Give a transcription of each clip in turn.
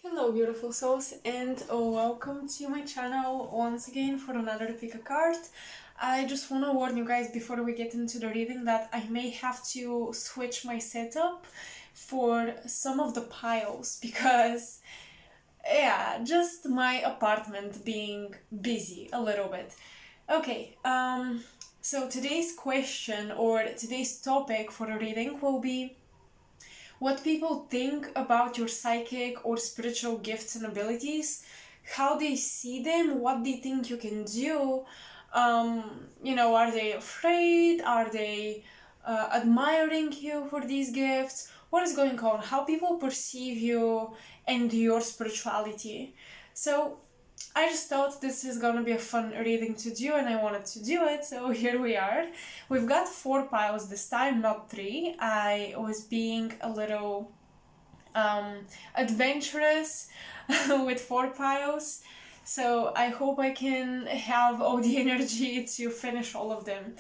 Hello beautiful souls, and welcome to my channel once again for another pick a card. I just want to warn you guys before we get into the reading that I may have to switch my setup for some of the piles because yeah, just my apartment being busy a little bit. Okay, so today's question or today's topic for the reading will be what people think about your psychic or spiritual gifts and abilities, how they see them, what they think you can do. Are they afraid? Are they admiring you for these gifts? What is going on? How people perceive you and your spirituality. So I just thought this is gonna be a fun reading to do and I wanted to do it, so here we are. We've got 4 piles this time, not 3. I was being a little adventurous with 4 piles, so I hope I can have all the energy to finish all of them.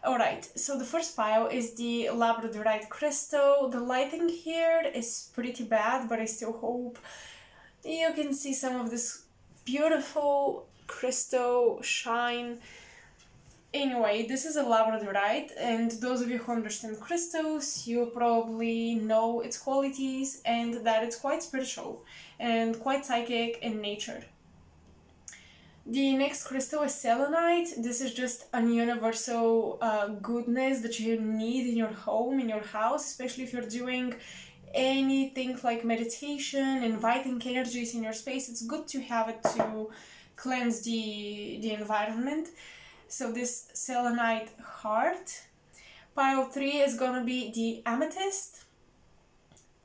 Alright, so the first pile is the labradorite crystal. The lighting here is pretty bad, but I still hope you can see some of this beautiful crystal shine. Anyway, this is a labradorite, and those of you who understand crystals, you probably know its qualities and that it's quite spiritual and quite psychic in nature. The next crystal is selenite. This is just a universal goodness that you need in your home, in your house, especially if you're doing anything like meditation, inviting energies in your space. It's good to have it to cleanse the environment. So this selenite heart. Pile 3 is gonna be the amethyst.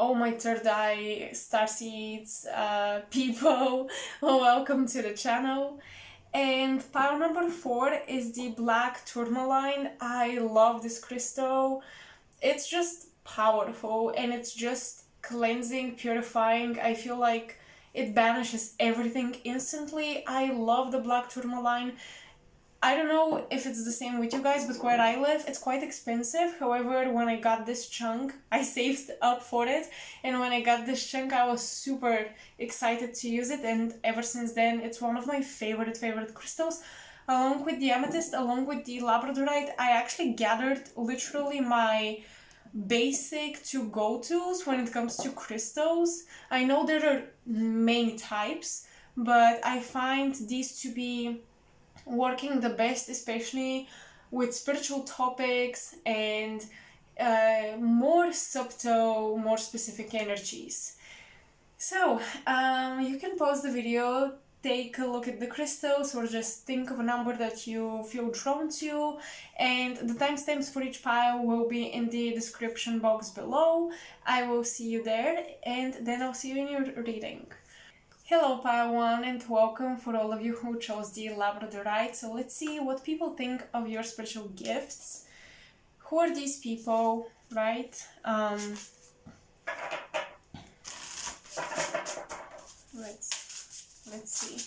Oh, my third eye starseeds people, welcome to the channel. And pile number 4 is the black tourmaline. I love this crystal. It's just powerful and it's just cleansing, purifying. I feel like it banishes everything instantly. I love the black tourmaline. I don't know if it's the same with you guys, but where I live, it's quite expensive. However, when I got this chunk, I saved up for it. And when I got this chunk, I was super excited to use it. And ever since then, it's one of my favorite crystals. Along with the amethyst, along with the labradorite, I actually gathered literally my basic to go-tos when it comes to crystals. I know there are many types, but I find these to be working the best, especially with spiritual topics and more subtle, more specific energies. So you can pause the video, take a look at the crystals, or just think of a number that you feel drawn to, and the timestamps for each pile will be in the description box below. I will see you there, and then I'll see you in your reading. Hello pile 1, and welcome for all of you who chose the labradorite. So let's see what people think of your spiritual gifts. Who are these people, right? Let's see.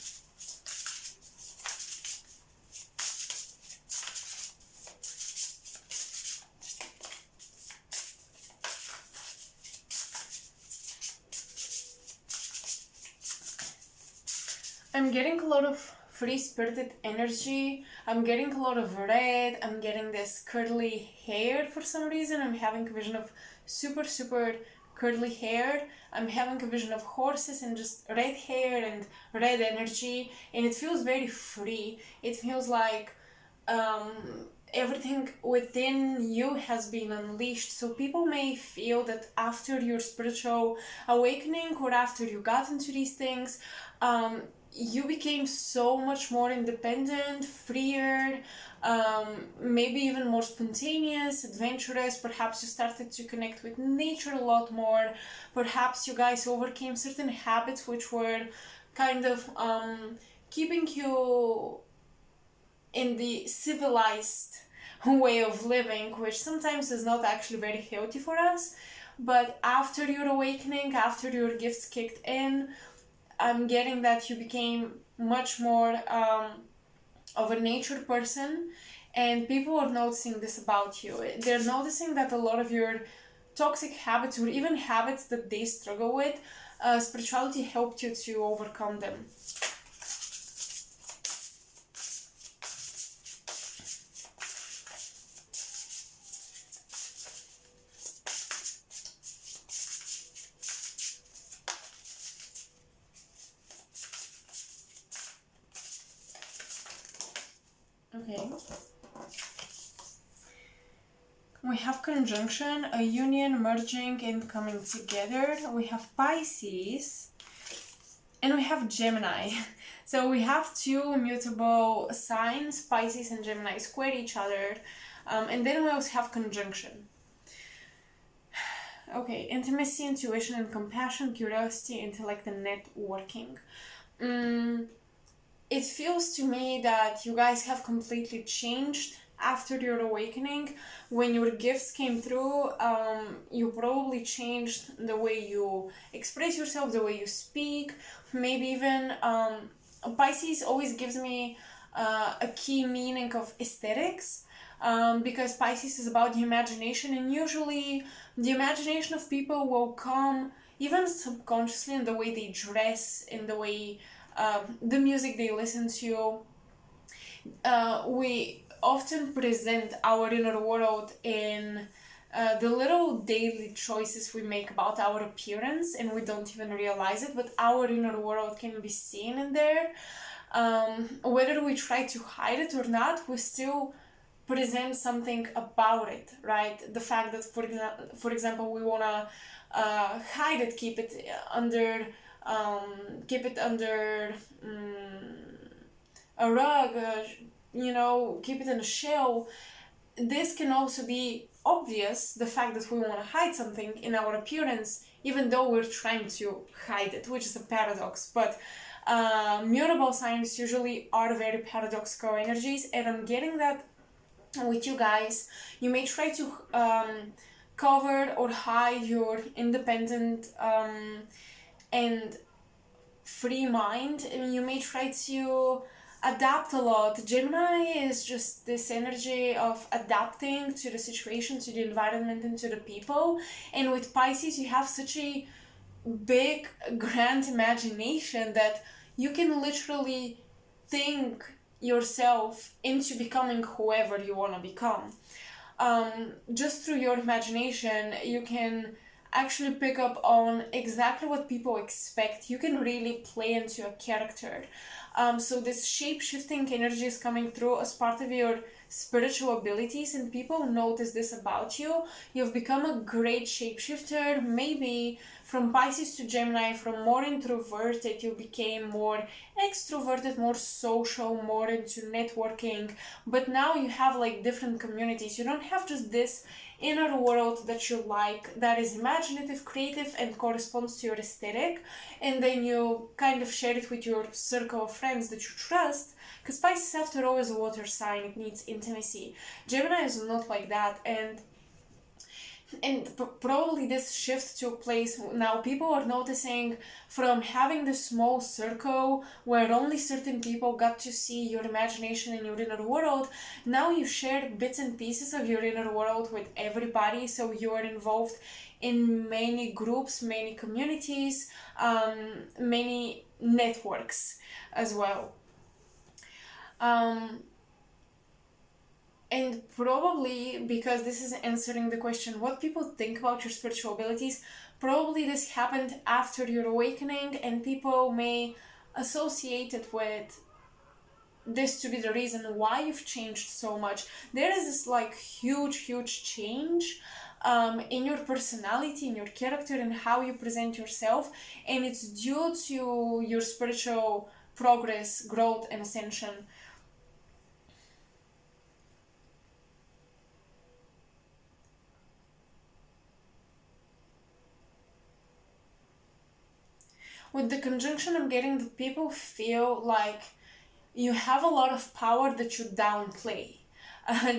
I'm getting a lot of free-spirited energy. I'm getting a lot of red. I'm getting this curly hair for some reason. I'm having a vision of super curly hair. I'm having a vision of horses and just red hair and red energy, and it feels very free. It feels like everything within you has been unleashed. So people may feel that after your spiritual awakening or after you got into these things, you became so much more independent, freer, maybe even more spontaneous, adventurous. Perhaps you started to connect with nature a lot more. Perhaps you guys overcame certain habits which were kind of keeping you in the civilized way of living, which sometimes is not actually very healthy for us. But after your awakening, after your gifts kicked in, I'm getting that you became much more of a nature person, and people are noticing this about you. They're noticing that a lot of your toxic habits, or even habits that they struggle with, spirituality helped you to overcome them. Okay. We have conjunction, a union, merging and coming together. We have Pisces and we have Gemini. So we have two immutable signs, Pisces and Gemini square each other. And then we also have conjunction. Okay, intimacy, intuition and compassion, curiosity, intellect and networking. It feels to me that you guys have completely changed after your awakening. When your gifts came through, you probably changed the way you express yourself, the way you speak, maybe even Pisces always gives me a key meaning of aesthetics, because Pisces is about the imagination, and usually the imagination of people will come even subconsciously in the way they dress, in the way the music they listen to. We often present our inner world in the little daily choices we make about our appearance, and we don't even realize it, but our inner world can be seen in there. Whether we try to hide it or not, we still present something about it, right? The fact that, for example, we want to hide it, keep it under a rug, keep it in a shell. This can also be obvious, the fact that we want to hide something in our appearance, even though we're trying to hide it, which is a paradox. But mutable signs usually are very paradoxical energies, and I'm getting that with you guys. You may try to cover or hide your independent and free mind, and you may try to adapt a lot. Gemini is just this energy of adapting to the situation, to the environment, and to the people. And with Pisces, you have such a big, grand imagination that you can literally think yourself into becoming whoever you want to become. Just through your imagination, you can actually pick up on exactly what people expect. You can really play into a character. So this shape-shifting energy is coming through as part of your spiritual abilities, and people notice this about you. You've become a great shapeshifter. Maybe from Pisces to Gemini, from more introverted, you became more extroverted, more social, more into networking. But now you have like different communities. You don't have just this inner world that you like, that is imaginative, creative, and corresponds to your aesthetic, and then you kind of share it with your circle of friends that you trust, because Pisces, after all, is a water sign. It needs intimacy. Gemini is not like that, and probably this shift took place. Now people are noticing, from having this small circle where only certain people got to see your imagination and your inner world, now you share bits and pieces of your inner world with everybody. So you are involved in many groups, many communities, many networks as well. And probably, because this is answering the question what people think about your spiritual abilities, probably this happened after your awakening, and people may associate it with this to be the reason why you've changed so much. There is this like huge change in your personality, in your character, and how you present yourself, and it's due to your spiritual progress, growth, and ascension. With the conjunction, I'm getting that people feel like you have a lot of power that you downplay.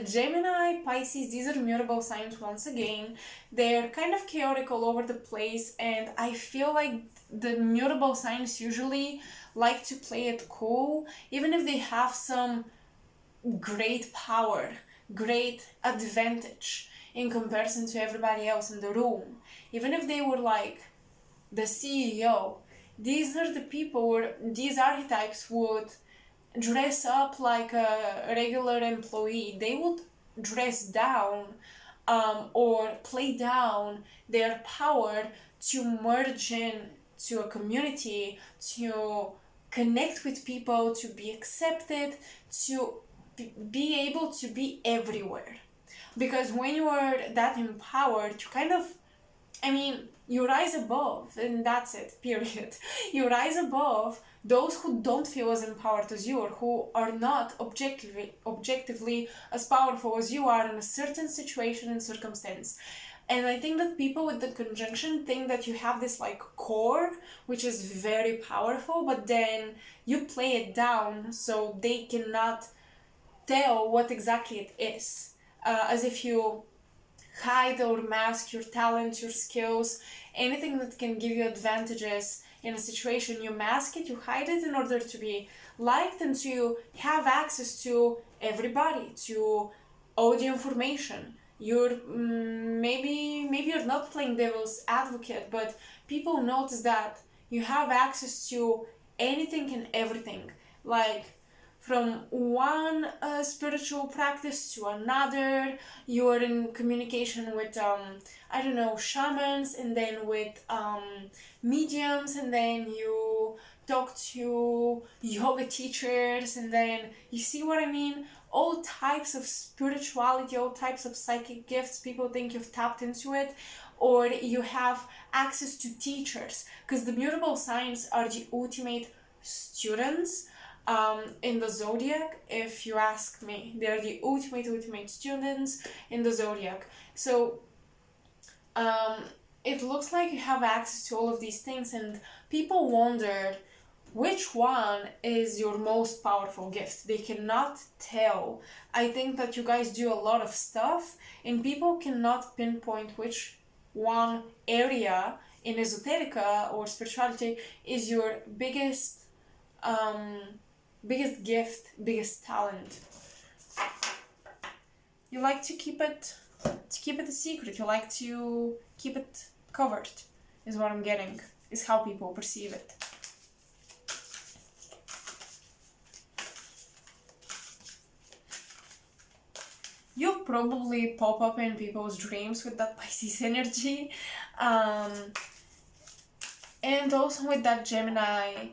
Gemini, Pisces, these are mutable signs once again. They're kind of chaotic all over the place, and I feel like the mutable signs usually like to play it cool, even if they have some great power, great advantage in comparison to everybody else in the room. Even if they were like the CEO. These are the people, or these archetypes would dress up like a regular employee. They would dress down or play down their power to merge in to a community, to connect with people, to be accepted, to be able to be everywhere. Because when you are that empowered, you kind of, I mean, you rise above, and that's it, period. You rise above those who don't feel as empowered as you, or who are not objectively as powerful as you are in a certain situation and circumstance. And I think that people with the conjunction think that you have this like core, which is very powerful, but then you play it down so they cannot tell what exactly it is. As if you hide or mask your talent, your skills, anything that can give you advantages in a situation, you mask it, you hide it in order to be liked and to have access to everybody, to all the information. You're maybe you're not playing devil's advocate, but people notice that you have access to anything and everything, like from one spiritual practice to another. You're in communication with I don't know, shamans, and then with mediums, and then you talk to yoga teachers, and then you see what I mean, all types of spirituality, all types of psychic gifts. People think you've tapped into it, or you have access to teachers, because the mutable signs are the ultimate students in the zodiac. If you ask me, they're the ultimate students in the zodiac. So it looks like you have access to all of these things, and people wonder which one is your most powerful gift. They cannot tell. I think that you guys do a lot of stuff, and people cannot pinpoint which one area in esoterica or spirituality is your biggest gift, biggest talent. You like to keep it a secret. You like to keep it covered, is what I'm getting, is how people perceive it. You probably pop up in people's dreams with that Pisces energy, and also with that Gemini.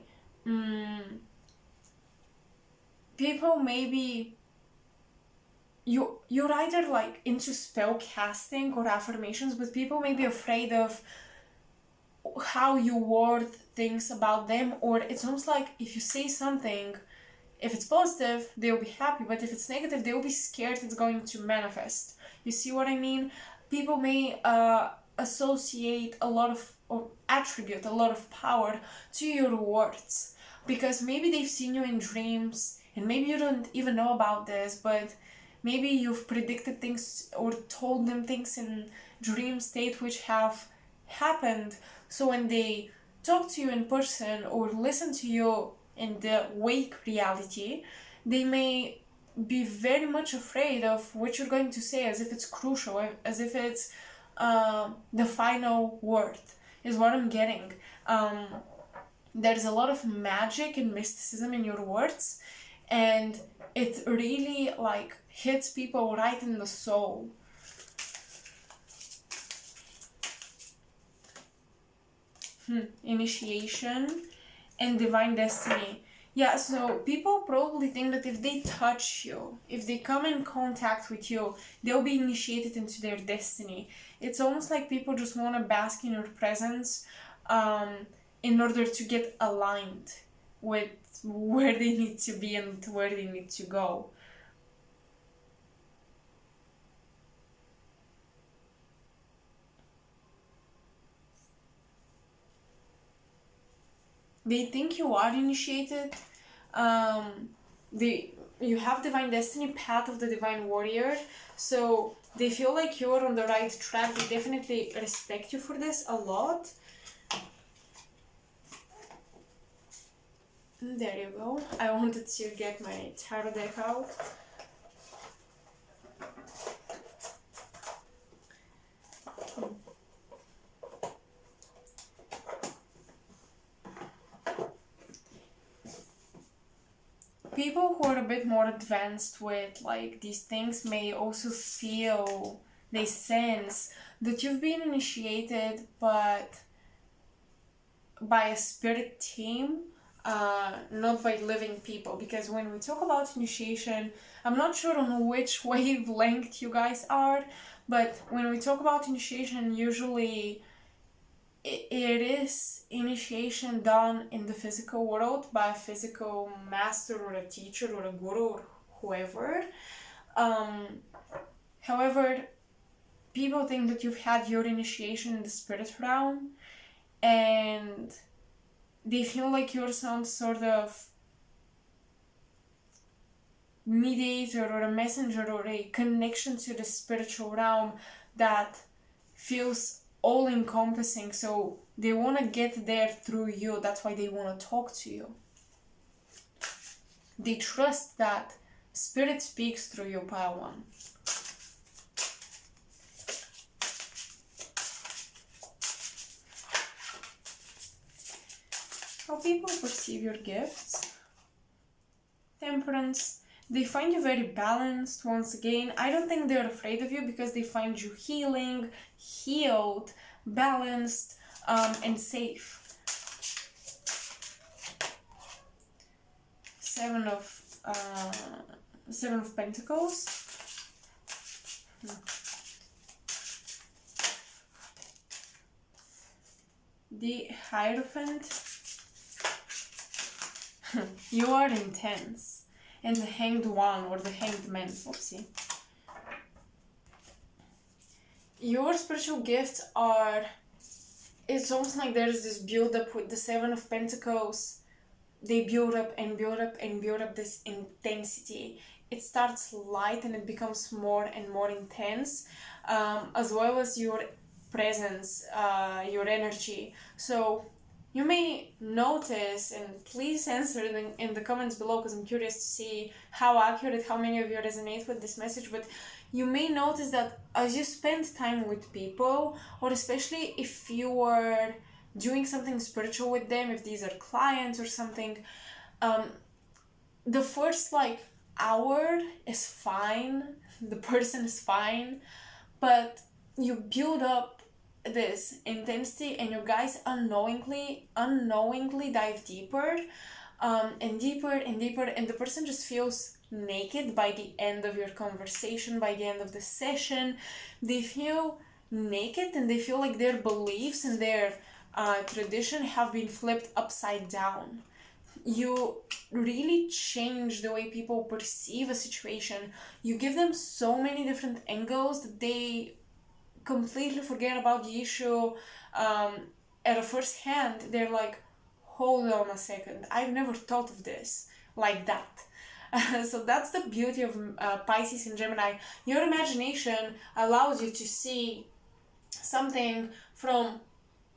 People maybe you're either like into spell casting or affirmations, but people may be afraid of how you word things about them, or it's almost like if you say something, if it's positive, they'll be happy, but if it's negative, they'll be scared it's going to manifest. You see what I mean? People may associate a lot of, or attribute a lot of power to your words, because maybe they've seen you in dreams, and maybe you don't even know about this, but maybe you've predicted things or told them things in dream state which have happened. So when they talk to you in person or listen to you in the wake reality, they may be very much afraid of what you're going to say, as if it's crucial, as if it's the final word, is what I'm getting. There's a lot of magic and mysticism in your words, and it really like hits people right in the soul. Initiation and divine destiny. Yeah, so people probably think that if they touch you, if they come in contact with you, they'll be initiated into their destiny. It's almost like people just want to bask in your presence in order to get aligned with where they need to be and where they need to go. They think you are initiated. You have divine destiny, path of the divine warrior, so they feel like you're on the right track. They definitely respect you for this a lot. There you go. I wanted to get my tarot deck out. people who are a bit more advanced with like these things may also feel, they sense that you've been initiated, but by a spirit team, not by living people. Because when we talk about initiation, I'm not sure on which wavelength you guys are, but when we talk about initiation, usually it is initiation done in the physical world by a physical master or a teacher or a guru or whoever. However, people think that you've had your initiation in the spirit realm, and they feel like you're some sort of mediator or a messenger or a connection to the spiritual realm that feels all encompassing. So they want to get there through you. That's why they want to talk to you. They trust that spirit speaks through you, pile one. How people perceive your gifts. Temperance. They find you very balanced. Once again, I don't think they're afraid of you because they find you healing, healed, balanced, and safe. Seven of Pentacles. The Hierophant. You are intense. And the Hanged One or the Hanged Man. Oopsie. Your spiritual gifts are, it's almost like there's this build up with the Seven of Pentacles. They build up and build up and build up this intensity. It starts light and it becomes more and more intense, as well as your presence, your energy. So you may notice, and please answer it in the comments below because I'm curious to see how accurate, how many of you resonate with this message, but you may notice that as you spend time with people, or especially if you are doing something spiritual with them, if these are clients or something, the first like hour is fine, the person is fine, but you build up this intensity and you guys unknowingly dive deeper, and deeper and deeper, and the person just feels naked by the end of your conversation, by the end of the session. They feel naked and they feel like their beliefs and their tradition have been flipped upside down. You really change the way people perceive a situation. You give them so many different angles that they completely forget about the issue. At a first hand, they're like, hold on a second, I've never thought of this like that. So that's the beauty of Pisces and Gemini. Your imagination allows you to see something from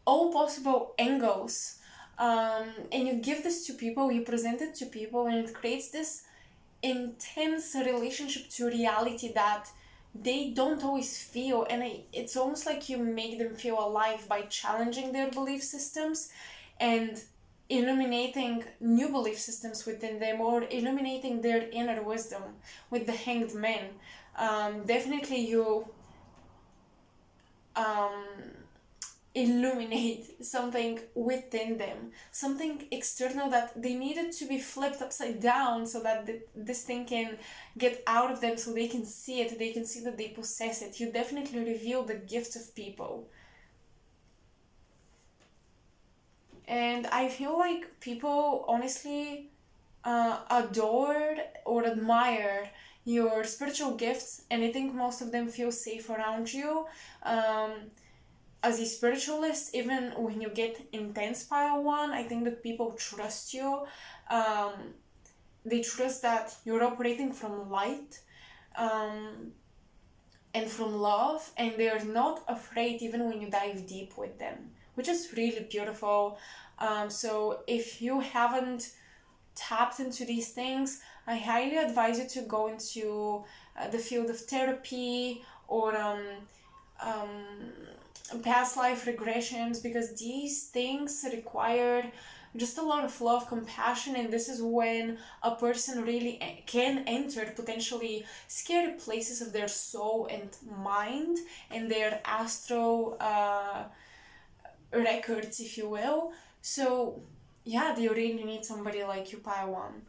all possible angles, and you give this to people, you present it to people, and it creates this intense relationship to reality that they don't always feel. And it's almost like you make them feel alive by challenging their belief systems and illuminating new belief systems within them, or illuminating their inner wisdom with the Hanged Man. Definitely you illuminate something within them, something external that they needed to be flipped upside down so that this thing can get out of them, so they can see it, they can see that they possess it. You definitely reveal the gifts of people. And I feel like people honestly adored or admire your spiritual gifts, and I think most of them feel safe around you. As a spiritualist, even when you get intense pile one, I think that people trust you. They trust that you're operating from light, and from love, and they're not afraid even when you dive deep with them, which is really beautiful. So if you haven't tapped into these things, I highly advise you to go into the field of therapy or past life regressions, because these things require just a lot of love, compassion, and this is when a person really can enter potentially scary places of their soul and mind and their astral records, if you will. So yeah, they really need somebody like you, Pile 1.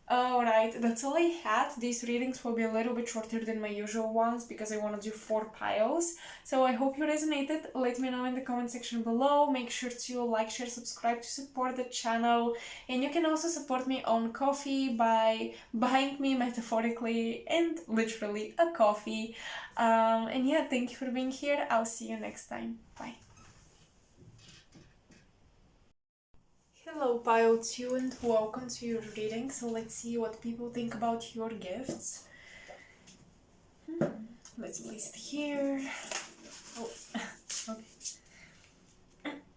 Alright, that's all I had. These readings will be a little bit shorter than my usual ones because I want to do 4 piles. So I hope you resonated. Let me know in the comment section below. Make sure to like, share, subscribe to support the channel. And you can also support me on Ko-fi by buying me, metaphorically and literally, a coffee. And yeah, thank you for being here. I'll see you next time. Bye. Hello Pile 2 and welcome to your reading. So let's see what people think about your gifts. Let's place it here. Oh,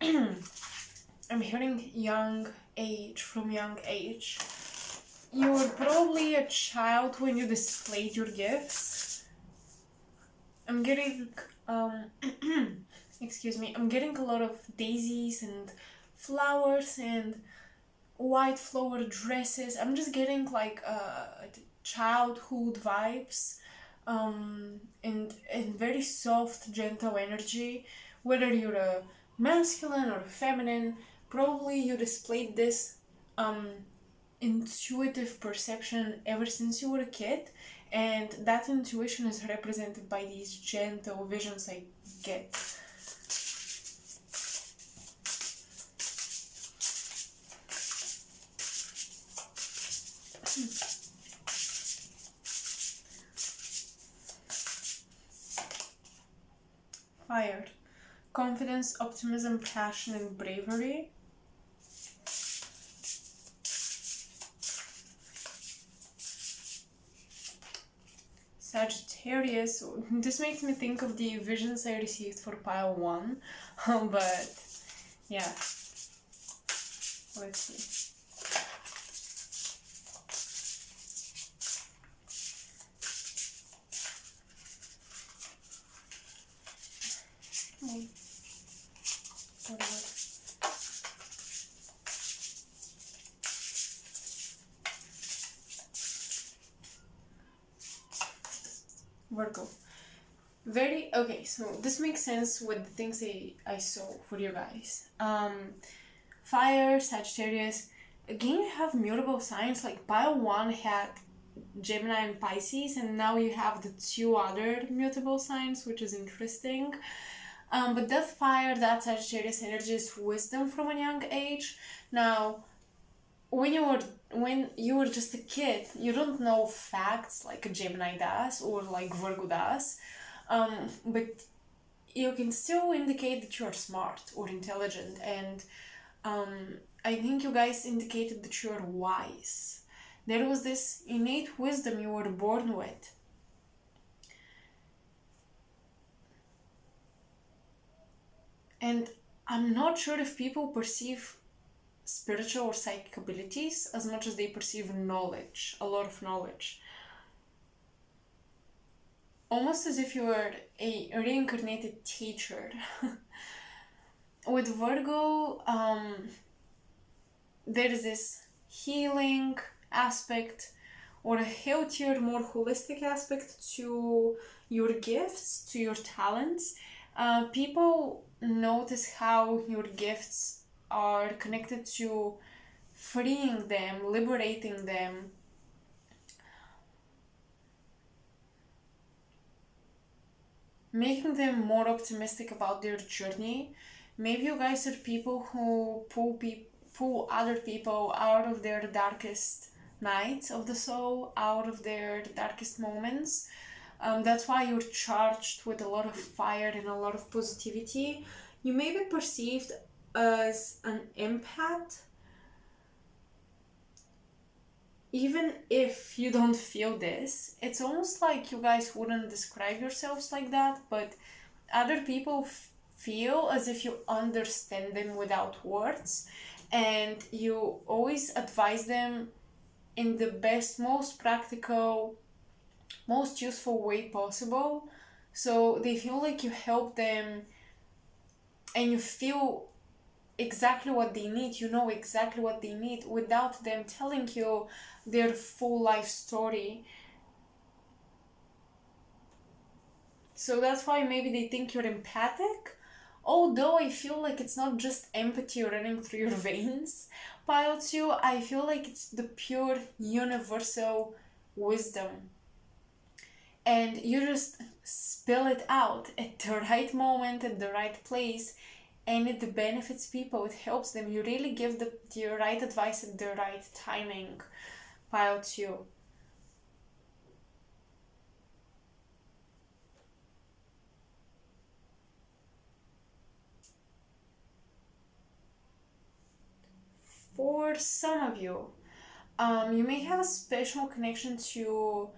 okay. I'm hearing young age, from young age. You were probably a child when you displayed your gifts. I'm getting, excuse me, I'm getting a lot of daisies and flowers and white flower dresses. I'm just getting like childhood vibes, and very soft, gentle energy. Whether you're a masculine or feminine, probably you displayed this intuitive perception ever since you were a kid, and that intuition is represented by these gentle visions I get. Fire. Confidence, optimism, passion, and bravery. Sagittarius. This makes me think of the visions I received for pile 1. But yeah. Let's see. Virgo. Very okay, so this makes sense with the things I saw for you guys. Fire, Sagittarius. Again, you have mutable signs. Like pile 1 had Gemini and Pisces, and now you have the 2 other mutable signs, which is interesting. But that fire, that Sagittarius energy is wisdom from a young age. Now, when you were just a kid, you don't know facts like a Gemini does or like Virgo does, but you can still indicate that you are smart or intelligent, and I think you guys indicated that you are wise. There was this innate wisdom you were born with. And I'm not sure if people perceive spiritual or psychic abilities as much as they perceive knowledge, a lot of knowledge. Almost as if you were a reincarnated teacher. With Virgo, there is this healing aspect or a healthier, more holistic aspect to your gifts, to your talents. People notice how your gifts are connected to freeing them, liberating them. Making them more optimistic about their journey. Maybe you guys are people who pull other people out of their darkest nights of the soul, out of their darkest moments. That's why you're charged with a lot of fire and a lot of positivity. You may be perceived as an empath, even if you don't feel this. It's almost like you guys wouldn't describe yourselves like that, but other people feel as if you understand them without words, and you always advise them in the best, most practical, most useful way possible. So they feel like you help them, and you feel exactly what they need. You know exactly what they need without them telling you their full life story. So that's why maybe they think you're empathic. Although I feel like it's not just empathy running through your veins, pile 2, I feel like it's the pure universal wisdom. And you just spill it out at the right moment, at the right place, and it benefits people, it helps them. You really give the right advice at the right timing, pile 2. For some of you, you may have a special connection to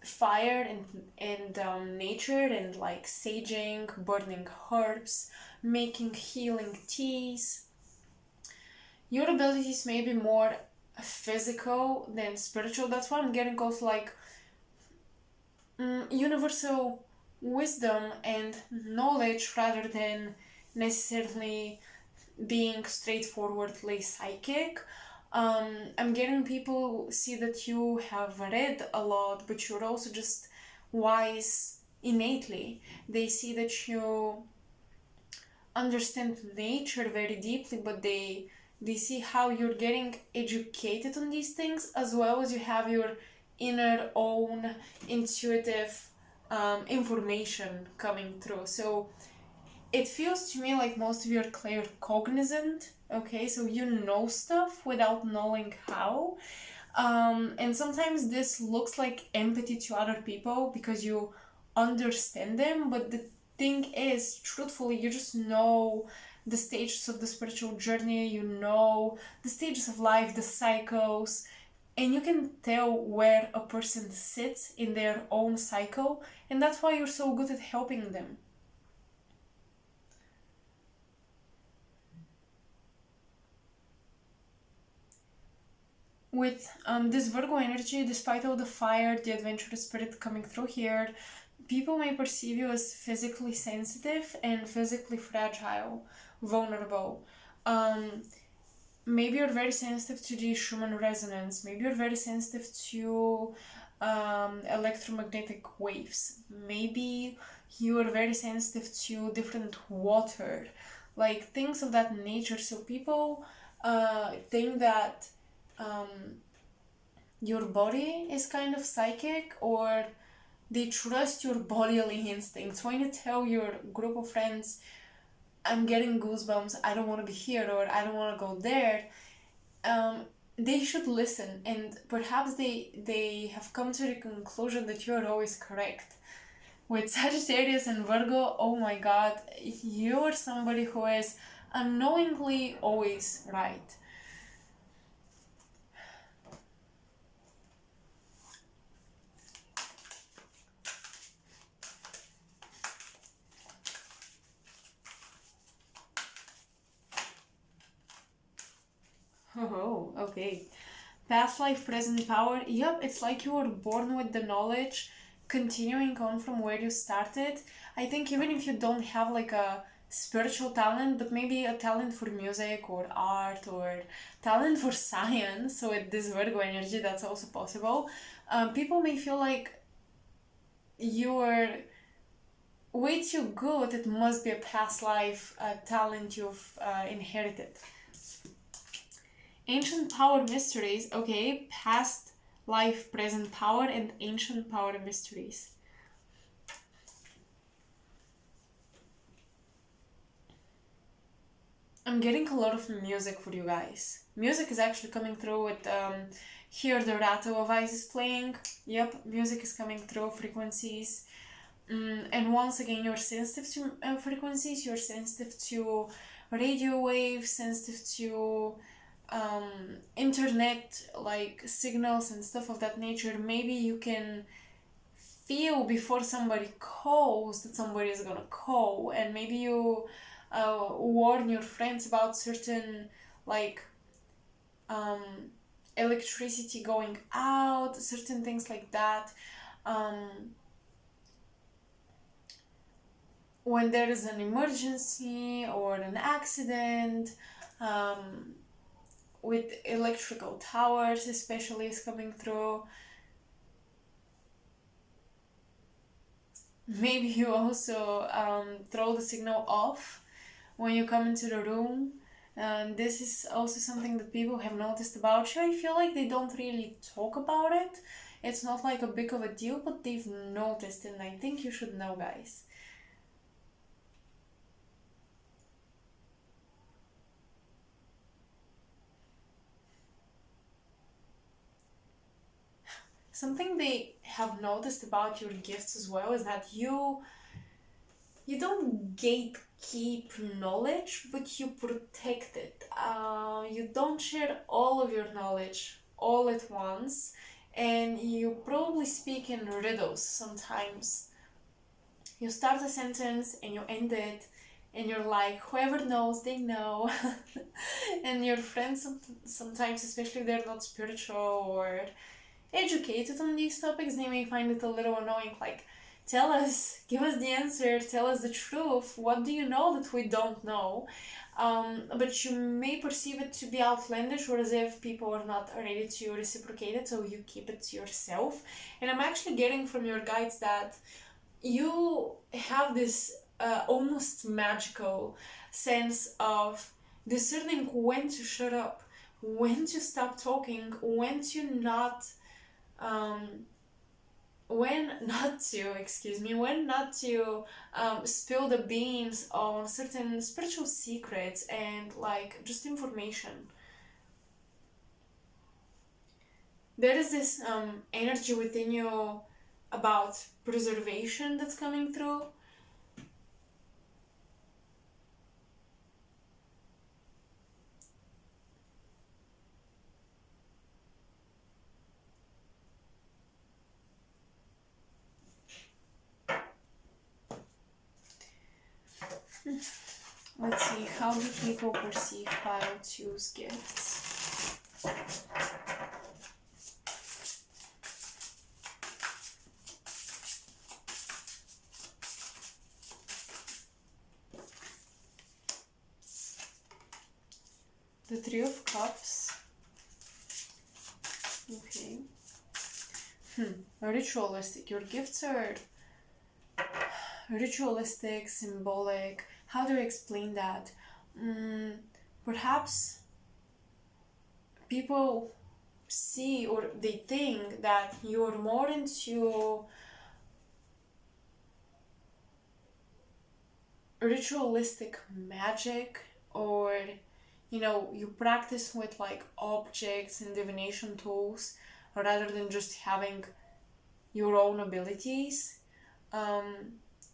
fire and nature, and like saging, burning herbs, making healing teas. Your abilities may be more physical than spiritual. That's why I'm getting also like universal wisdom and knowledge rather than necessarily being straightforwardly psychic. I'm getting people see that you have read a lot, but you're also just wise innately. They see that you understand nature very deeply, but they see how you're getting educated on these things, as well as you have your inner own intuitive information coming through. So it feels to me like most of you are claircognizant, okay? So you know stuff without knowing how. And sometimes this looks like empathy to other people because you understand them, but the thing is, truthfully, you just know the stages of the spiritual journey, you know the stages of life, the cycles, and you can tell where a person sits in their own cycle, and that's why you're so good at helping them. With this Virgo energy, despite all the fire, the adventurous spirit coming through here, people may perceive you as physically sensitive and physically fragile, vulnerable. Um, Maybe you're very sensitive to the Schumann resonance. Maybe you're very sensitive to electromagnetic waves. Maybe you are very sensitive to different water, like things of that nature. So people think that um, your body is kind of psychic, or they trust your bodily instincts. When you tell your group of friends, I'm getting goosebumps, I don't want to be here, or I don't want to go there, um, they should listen, and perhaps they have come to the conclusion that you're always correct. With Sagittarius and Virgo, oh my god, you're somebody who is unknowingly always right. Oh, okay. Past life, present power. Yep, it's like you were born with the knowledge, continuing on from where you started. I think even if you don't have like a spiritual talent, but maybe a talent for music or art or talent for science, so with this Virgo energy, that's also possible. People may feel like you're way too good. It must be a past life talent you've inherited. Ancient power mysteries, okay, past life, present power, and ancient power mysteries. I'm getting a lot of music for you guys. Music is actually coming through with here the rattle of ice is playing. Yep, music is coming through, frequencies. And once again, you're sensitive to frequencies, you're sensitive to radio waves, sensitive to internet like signals and stuff of that nature. Maybe you can feel before somebody calls that somebody is gonna call, and maybe you warn your friends about certain like um, electricity going out, certain things like that. um, when there is an emergency or an accident, um, with electrical towers especially is coming through. Maybe you also throw the signal off when you come into the room. And this is also something that people have noticed about you. I feel like they don't really talk about it. It's not like a big of a deal, but they've noticed, and I think you should know, guys. Something they have noticed about your gifts as well is that you don't gatekeep knowledge, but you protect it. You don't share all of your knowledge all at once, and you probably speak in riddles sometimes. You start a sentence and you end it, and you're like, whoever knows, they know. And your friends, sometimes, especially if they're not spiritual or educated on these topics, they may find it a little annoying. Like, tell us, give us the answer, tell us the truth. What do you know that we don't know? But you may perceive it to be outlandish or as if people are not ready to reciprocate it, so you keep it to yourself. And I'm actually getting from your guides that you have this almost magical sense of discerning when to shut up, when to stop talking, um, when not to spill the beans on certain spiritual secrets and like just information. There is this energy within you about preservation that's coming through. Let's see, how do people perceive pile two's gifts? The Three of Cups. Okay. Ritualistic. Your gifts are ritualistic, symbolic. How do you explain that? Perhaps people see or they think that you're more into ritualistic magic, or you practice with like objects and divination tools rather than just having your own abilities.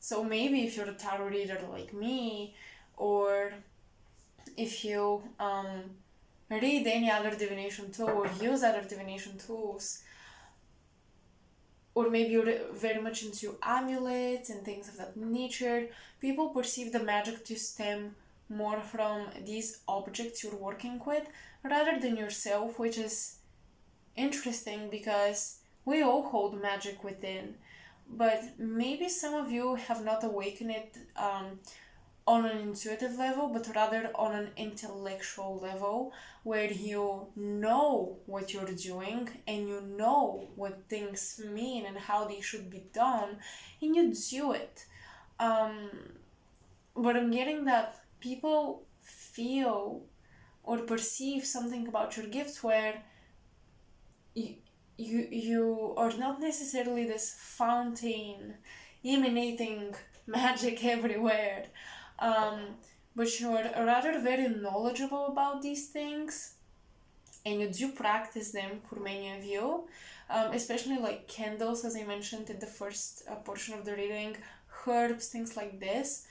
So maybe if you're a tarot reader like me, or if you read any other divination tool or use other divination tools, or maybe you're very much into amulets and things of that nature, people perceive the magic to stem more from these objects you're working with rather than yourself, which is interesting because we all hold magic within. But maybe some of you have not awakened it on an intuitive level, but rather on an intellectual level, where you know what you're doing and you know what things mean and how they should be done, and you do it. But I'm getting that people feel or perceive something about your gifts where you are not necessarily this fountain emanating magic everywhere, but you're rather very knowledgeable about these things, and you do practice them for many of you, especially like candles, as I mentioned in the first portion of the reading, herbs, things like this.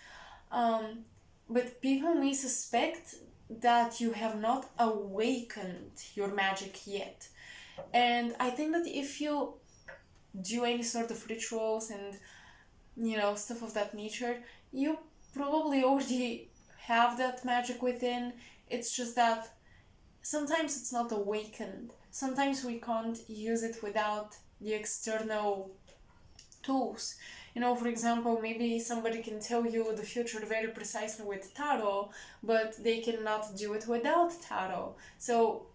But people may suspect that you have not awakened your magic yet. And I think that if you do any sort of rituals and stuff of that nature, you probably already have that magic within. It's just that sometimes it's not awakened. Sometimes we can't use it without the external tools. You know, for example, maybe somebody can tell you the future very precisely with tarot, but they cannot do it without tarot. So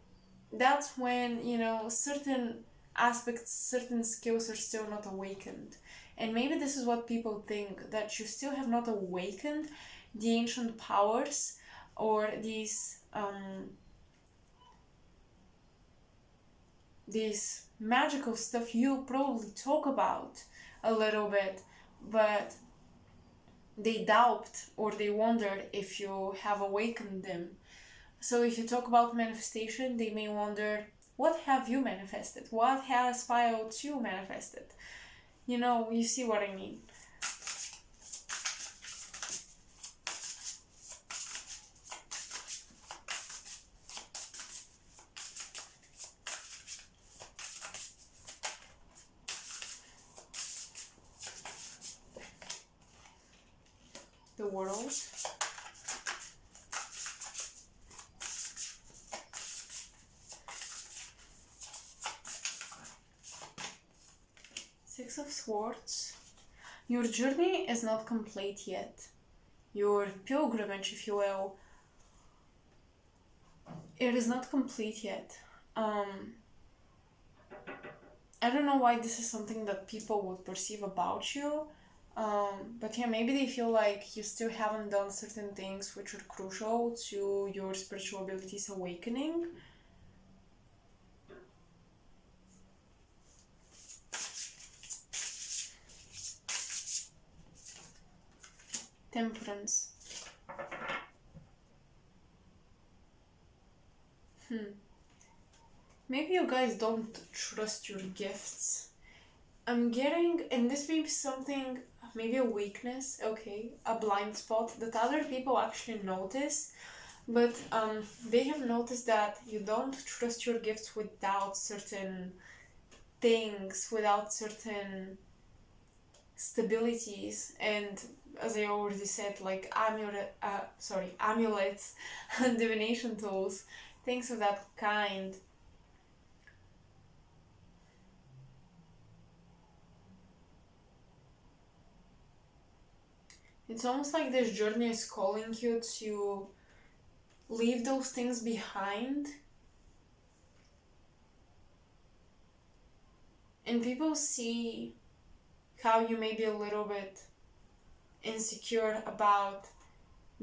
that's when, you know, certain aspects, certain skills are still not awakened. And maybe this is what people think, that you still have not awakened the ancient powers or these magical stuff you probably talk about a little bit, but they doubt or they wonder if you have awakened them. So if you talk about manifestation, they may wonder, what have you manifested? What has Pile 2 manifested? You know, you see what I mean. The world. Six of Swords. Your journey is not complete yet. Your pilgrimage, if you will, it is not complete yet. I don't know why this is something that people would perceive about you. But yeah, maybe they feel like you still haven't done certain things which are crucial to your spiritual abilities awakening. Temperance. Maybe you guys don't trust your gifts. I'm getting, and this may be something, maybe a weakness, okay, a blind spot that other people actually notice, but they have noticed that you don't trust your gifts without certain things, without certain stabilities, and as I already said, like amulets, and divination tools, things of that kind. It's almost like this journey is calling you to leave those things behind. And people see how you may be a little bit insecure about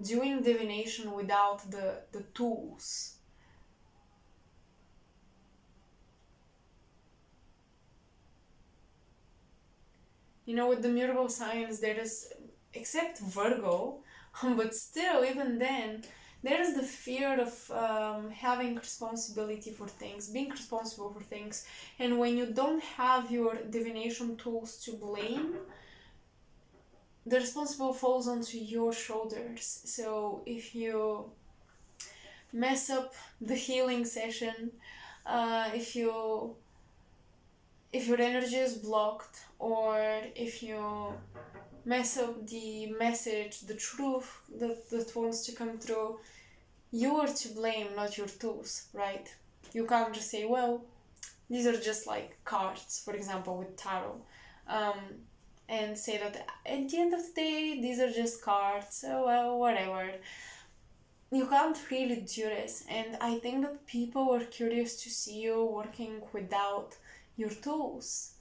doing divination without the tools. You know, with the mutable signs, there is, except Virgo, but still, even then, there is the fear of having responsibility for things, being responsible for things. And when you don't have your divination tools to blame, the responsible falls onto your shoulders. So if you mess up the healing session, if your energy is blocked, or if you mess up the message, the truth that wants to come through, you are to blame, not your tools, right? You can't just say, well, these are just like cards, for example, with tarot, and say that at the end of the day, these are just cards, so well, whatever. You can't really do this, and I think that people are curious to see you working without your tools.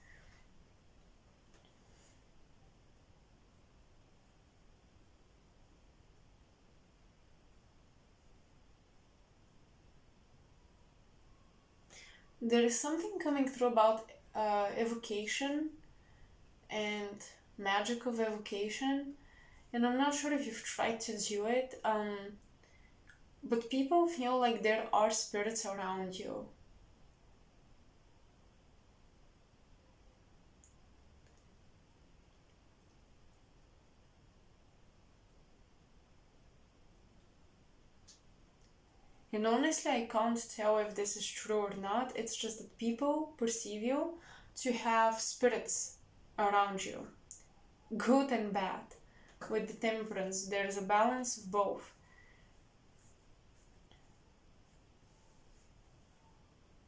There is something coming through about evocation and magic of evocation, and I'm not sure if you've tried to do it, but people feel like there are spirits around you. And honestly, I can't tell if this is true or not. It's just that people perceive you to have spirits around you, good and bad. With the temperance, there is a balance of both.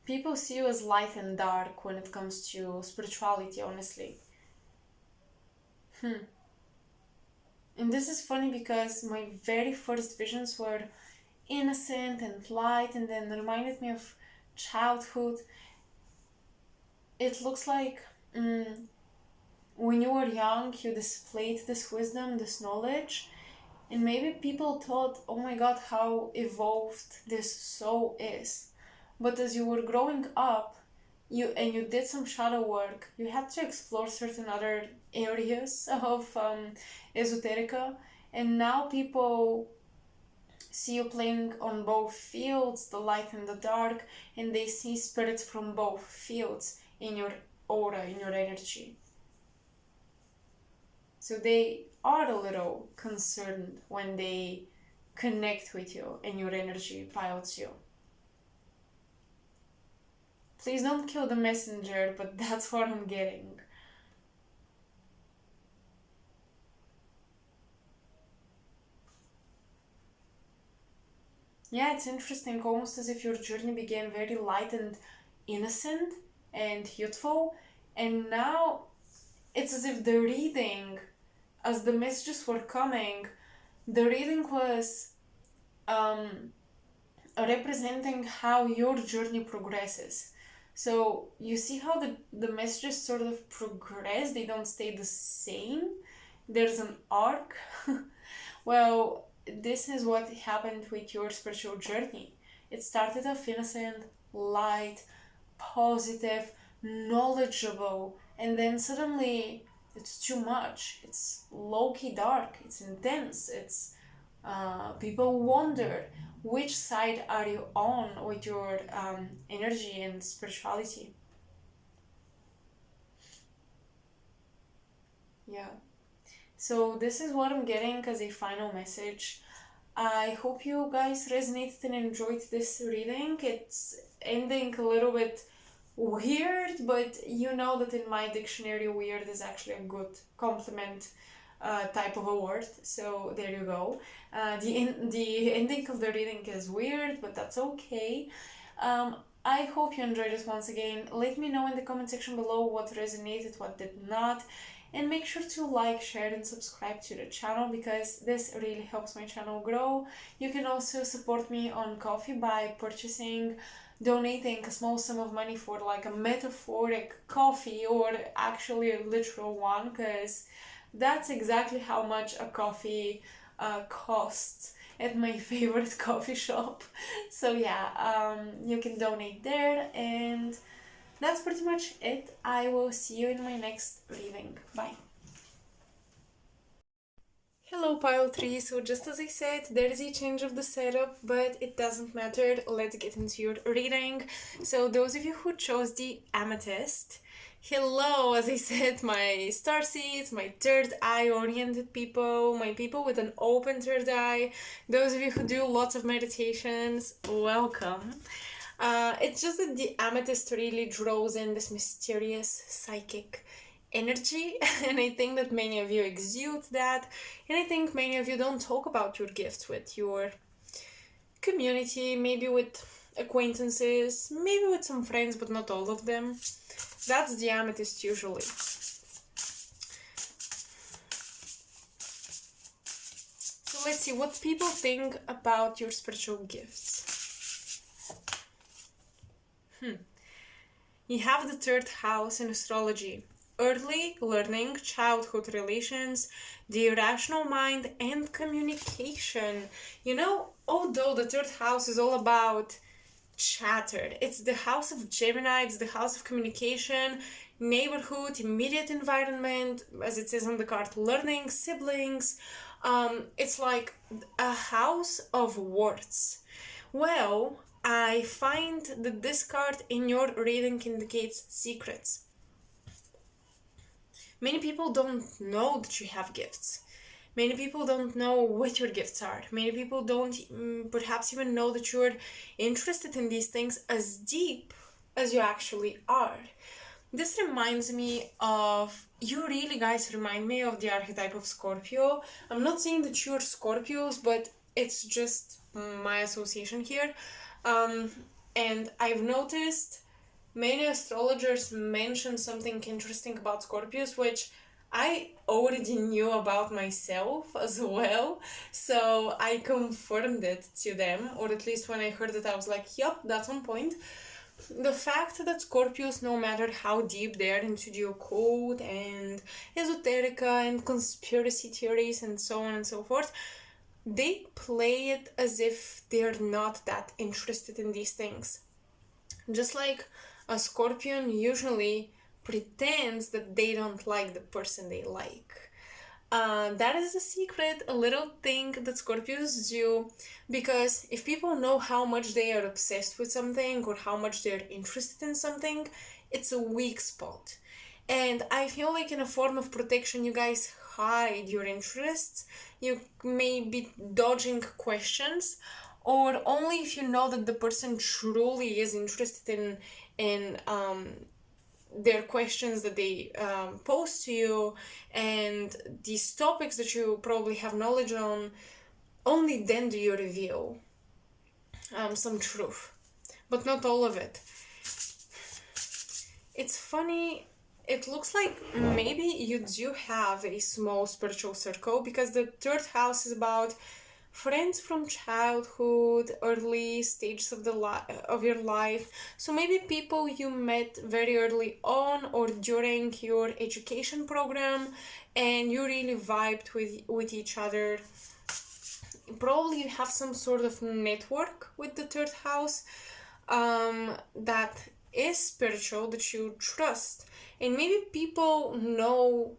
People see you as light and dark when it comes to spirituality, honestly. And this is funny because my very first visions were innocent and light and then reminded me of childhood. It looks like when you were young, you displayed this wisdom, this knowledge, and maybe people thought, oh my god, how evolved this soul is. But as you were growing up, you did some shadow work, you had to explore certain other areas of esoterica, and now people see you playing on both fields, the light and the dark, and they see spirits from both fields in your aura, in your energy. So they are a little concerned when they connect with you and your energy pilots you. Please don't kill the messenger, but that's what I'm getting. Yeah, it's interesting, almost as if your journey began very light and innocent and youthful, and now it's as if the reading, as the messages were coming, the reading was um, representing how your journey progresses. So you see how the messages sort of progress, they don't stay the same. There's an arc. Well, this is what happened with your spiritual journey. It started off innocent, light, positive, knowledgeable, and then suddenly it's too much. It's low key dark, it's intense, it's people wonder which side are you on with your energy and spirituality. Yeah. So this is what I'm getting as a final message. I hope you guys resonated and enjoyed this reading. It's ending a little bit weird, but you know that in my dictionary, weird is actually a good compliment type of a word. So there you go. The ending of the reading is weird, but that's okay. I hope you enjoyed it once again. Let me know in the comment section below what resonated, what did not. And make sure to like, share, and subscribe to the channel because this really helps my channel grow. You can also support me on Ko-fi by donating a small sum of money for like a metaphoric coffee or actually a literal one, because that's exactly how much a coffee costs at my favorite coffee shop. So yeah, you can donate there, and that's pretty much it. I will see you in my next reading. Bye. Hello pile 3, so just as I said, there is a change of the setup, but it doesn't matter. Let's get into your reading. So those of you who chose the amethyst, hello, as I said, my starseeds, my third eye oriented people, my people with an open third eye, those of you who do lots of meditations, welcome. It's just that the amethyst really draws in this mysterious psychic energy, and I think that many of you exude that, and I think many of you don't talk about your gifts with your community, maybe with acquaintances, maybe with some friends, but not all of them. That's the amethyst usually. So let's see what people think about your spiritual gifts. You have the third house in astrology. Early learning, childhood relations, the irrational mind, and communication. You know, although the third house is all about chatter, it's the house of Gemini, it's the house of communication, neighborhood, immediate environment, as it says on the card, learning, siblings. It's like a house of words. Well, I find that this card in your reading indicates secrets. Many people don't know that you have gifts. Many people don't know what your gifts are. Many people don't perhaps even know that you're interested in these things as deep as you actually are. This reminds me of, you really guys remind me of the archetype of Scorpio. I'm not saying that you're Scorpios, but it's just my association here. And I've noticed many astrologers mention something interesting about Scorpios, which I already knew about myself as well, so I confirmed it to them, or at least when I heard it, I was like, yup, that's on point. The fact that Scorpios, no matter how deep they're into the occult and esoterica and conspiracy theories and so on and so forth, they play it as if they're not that interested in these things. Just like a Scorpion usually pretends that they don't like the person they like. That is a secret, a little thing that Scorpios do, because if people know how much they are obsessed with something or how much they're interested in something, it's a weak spot. And I feel like in a form of protection, you guys hide your interests. You may be dodging questions, or only if you know that the person truly is interested in their questions that they pose to you and these topics that you probably have knowledge on, only then do you reveal some truth, but not all of it. It's funny, it looks like maybe you do have a small spiritual circle, because the third house is about friends from childhood, early stages of of your life. So maybe people you met very early on or during your education program, and you really vibed with each other. Probably you have some sort of network with the third house that is spiritual, that you trust, and maybe people know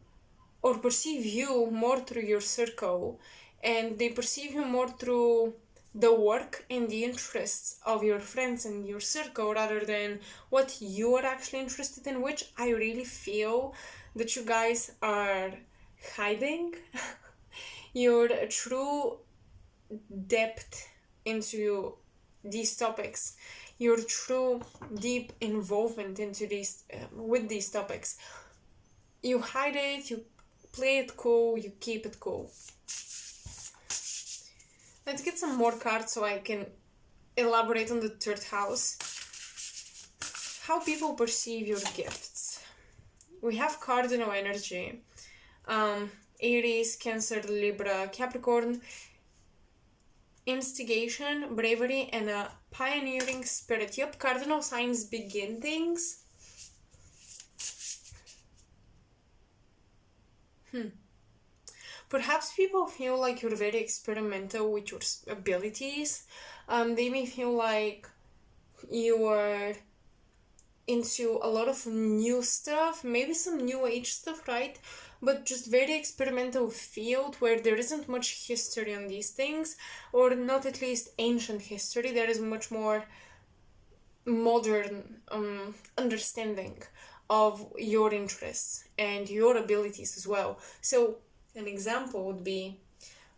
or perceive you more through your circle, and they perceive you more through the work and the interests of your friends and your circle rather than what you are actually interested in, which I really feel that you guys are hiding your true depth into these topics, your true deep involvement into these with these topics. You hide it, you play it cool, you keep it cool. Let's get some more cards so I can elaborate on the third house. How people perceive your gifts. We have cardinal energy. Aries, Cancer, Libra, Capricorn. Instigation, bravery, and a pioneering spirit. Yup, cardinal signs begin things. Perhaps people feel like you're very experimental with your abilities. They may feel like you are into a lot of new stuff, maybe some new age stuff, right? But just very experimental field where there isn't much history on these things, or not at least ancient history. There is much more modern understanding of your interests and your abilities as well. So an example would be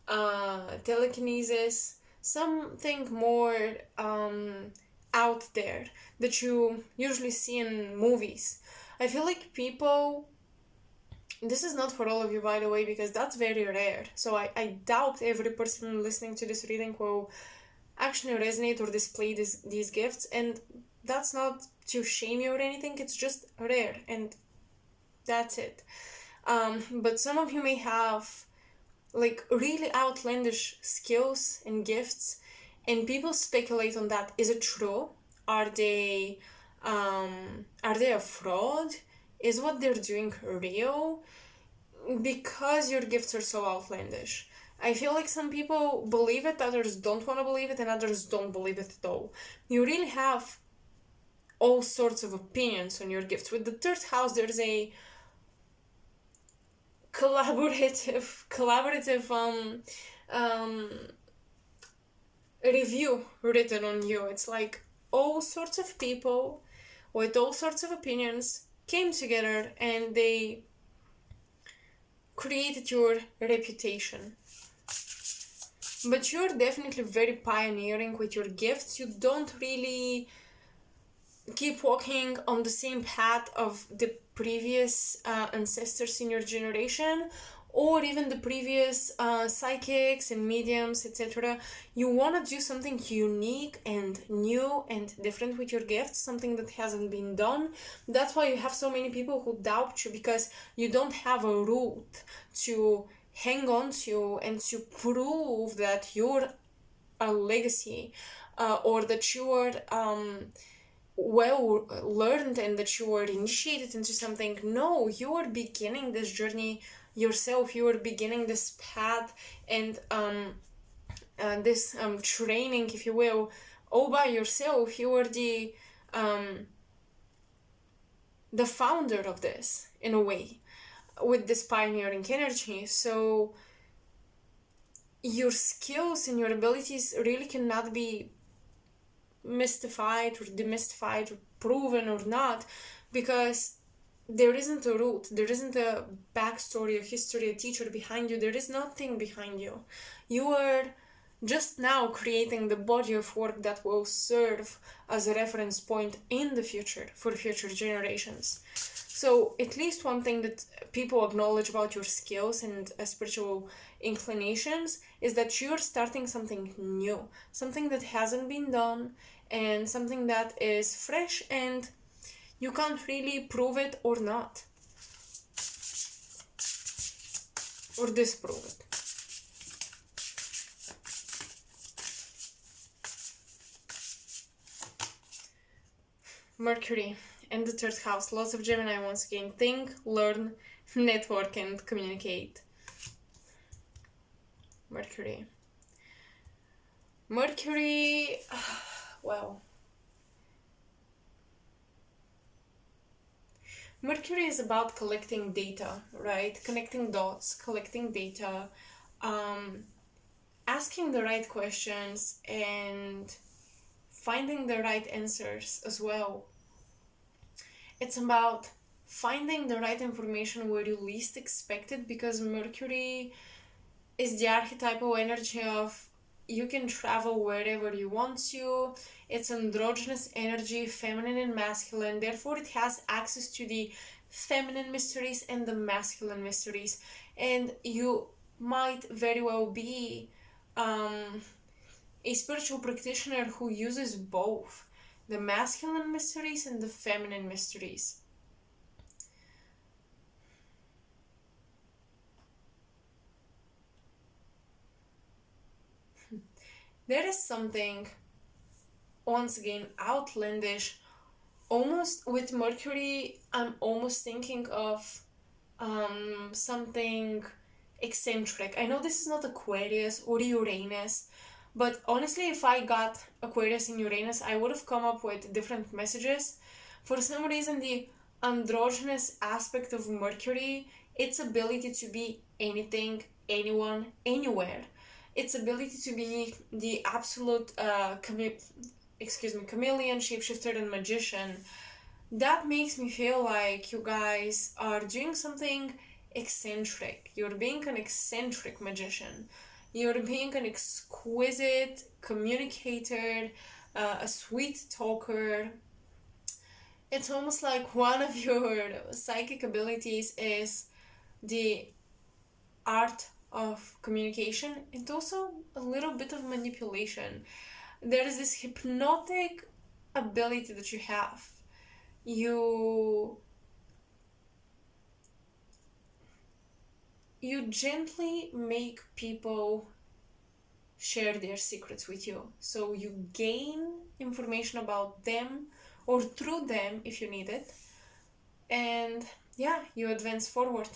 telekinesis, something more out there that you usually see in movies. I feel like people, this is not for all of you, by the way, because that's very rare. So I doubt every person listening to this reading will actually resonate or display these gifts. And that's not to shame you or anything, it's just rare, and that's it. But some of you may have like really outlandish skills and gifts, and people speculate on that. Is it true? Are they a fraud? Is what they're doing real? Because your gifts are so outlandish. I feel like some people believe it, others don't want to believe it, and others don't believe it at all. You really have all sorts of opinions on your gifts. With the third house, there's a collaborative review written on you. It's like all sorts of people with all sorts of opinions came together and they created your reputation. But you're definitely very pioneering with your gifts. You don't really keep walking on the same path of the previous ancestors in your generation, or even the previous psychics and mediums, etc. You want to do something unique and new and different with your gifts, something that hasn't been done. That's why you have so many people who doubt you, because you don't have a root to hang on to and to prove that you're a legacy, or that you're well learned and that you were initiated into something. No, you are beginning this journey yourself. You are beginning this path and this training, if you will, all by yourself. You are the founder of this, in a way, with this pioneering energy. So your skills and your abilities really cannot be mystified or demystified or proven or not, because there isn't a root, there isn't a backstory, a history, a teacher behind you. There is nothing behind you. You are just now creating the body of work that will serve as a reference point in the future for future generations. So at least one thing that people acknowledge about your skills and spiritual inclinations is that you're starting something new, something that hasn't been done, and something that is fresh, and you can't really prove it or not, or disprove it. Mercury and the third house, lots of Gemini once again. Think, learn, network, and communicate. Mercury, well, Mercury is about collecting data, right? Connecting dots, collecting data, asking the right questions, and finding the right answers as well. It's about finding the right information where you least expect it, because Mercury is the archetypal energy of you can travel wherever you want to. It's androgynous energy, feminine and masculine. Therefore, it has access to the feminine mysteries and the masculine mysteries. And you might very well be a spiritual practitioner who uses both the masculine mysteries and the feminine mysteries. There is something, once again, outlandish, almost with Mercury. I'm almost thinking of something eccentric. I know this is not Aquarius or Uranus, but honestly, if I got Aquarius and Uranus, I would have come up with different messages. For some reason, the androgynous aspect of Mercury, its ability to be anything, anyone, anywhere, its ability to be the absolute chameleon, shapeshifter, and magician, that makes me feel like you guys are doing something eccentric. You're being an eccentric magician. You're being an exquisite communicator, a sweet talker. It's almost like one of your psychic abilities is the art of communication, and also a little bit of manipulation. There is this hypnotic ability that you have. You gently make people share their secrets with you. So you gain information about them or through them if you need it. And yeah, you advance forward.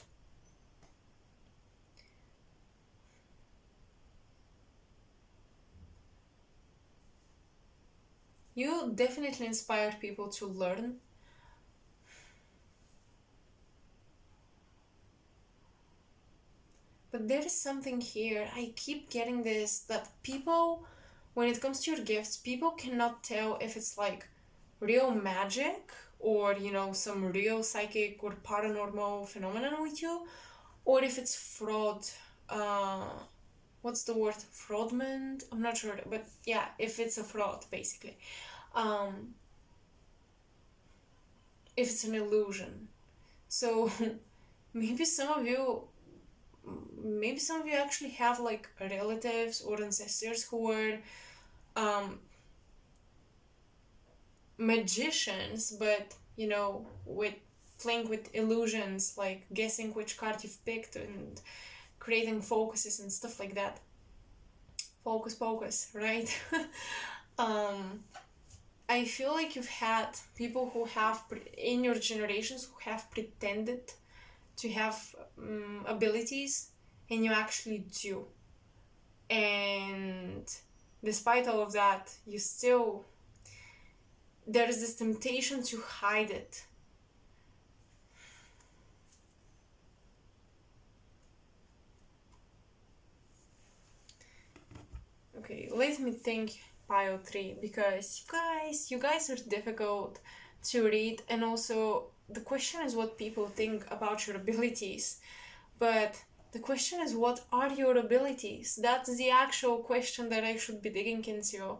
You definitely inspire people to learn. But there is something here. I keep getting this, that people, when it comes to your gifts, people cannot tell if it's like real magic or, some real psychic or paranormal phenomenon with you, or if it's fraud. What's the word? Fraudment? I'm not sure, but yeah, if it's a fraud, basically. If it's an illusion. So maybe some of you maybe some of you actually have like relatives or ancestors who were magicians, but with playing with illusions, like guessing which card you've picked and creating focuses and stuff like that. Focus, right? I feel like you've had people who have in your generations who have pretended to have abilities, and you actually do. And despite all of that, there is this temptation to hide it. Okay, let me think, pile 3, because you guys are difficult to read, and also the question is what people think about your abilities, but the question is, what are your abilities? That's the actual question that I should be digging into.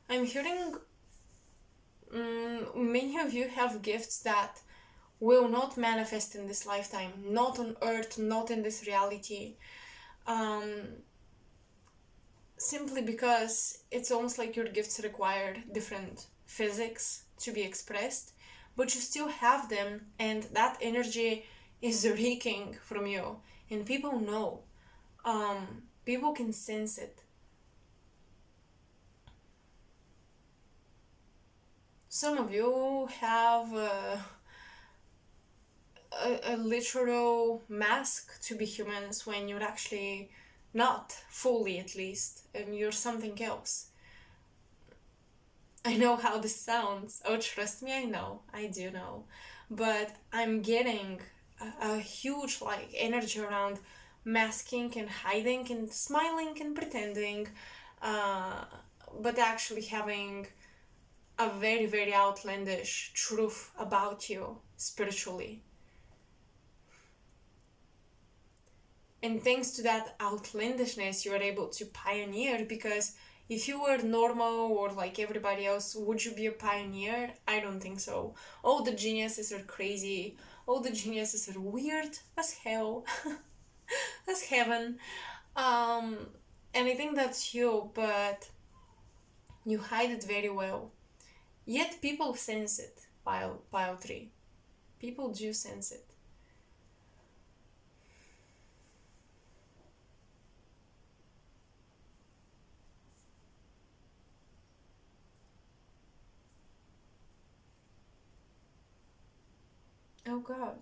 I'm hearing many of you have gifts that will not manifest in this lifetime, not on earth, not in this reality. Simply because it's almost like your gifts require different physics to be expressed, but you still have them, and that energy is reeking from you, and people know. People can sense it. Some of you have a literal mask to be humans when you're actually not fully, at least, and you're something else. I know how this sounds. Oh, trust me, I know. I do know. But I'm getting a huge energy around masking and hiding and smiling and pretending, but actually having a very, very outlandish truth about you spiritually. And thanks to that outlandishness, you are able to pioneer, because if you were normal or like everybody else, would you be a pioneer? I don't think so. All the geniuses are crazy. All the geniuses are weird as hell. As heaven. And I think that's you, but you hide it very well. Yet people sense it, pile 3. People do sense it. Oh god.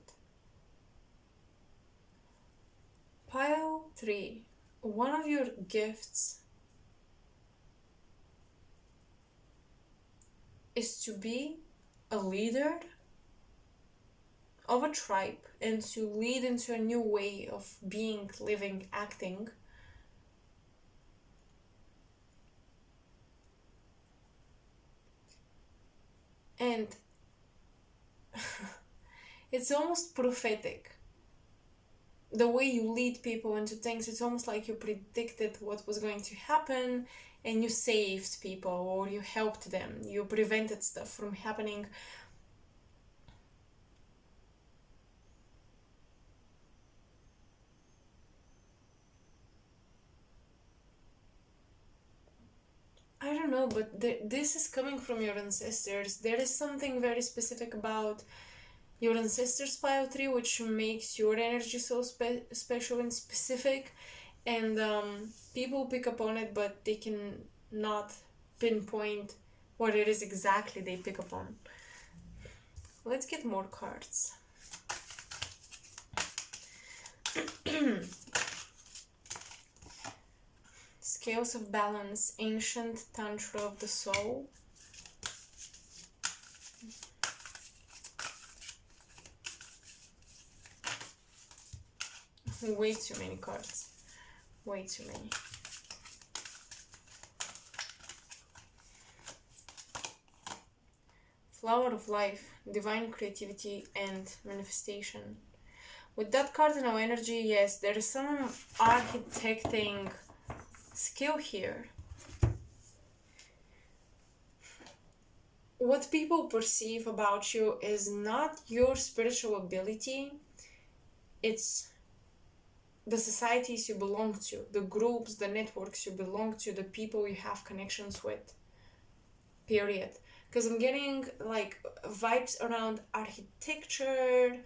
Pile 3. One of your gifts is to be a leader of a tribe and to lead into a new way of being, living, acting. And it's almost prophetic. The way you lead people into things, it's almost like you predicted what was going to happen and you saved people, or you helped them, you prevented stuff from happening. I don't know, but this is coming from your ancestors. There is something very specific about your ancestors, pile 3, which makes your energy so special and specific, and people pick up on it, but they can not pinpoint what it is exactly they pick up on. Let's get more cards. Scales of Balance, Ancient Tantra of the Soul. Way too many cards. Way too many. Flower of Life, Divine Creativity and Manifestation. With that cardinal energy, yes, there is some architecting skill here. what people perceive about you is not your spiritual ability, it's the societies you belong to, the groups, the networks you belong to, the people you have connections with. Period. Because I'm getting like vibes around architecture,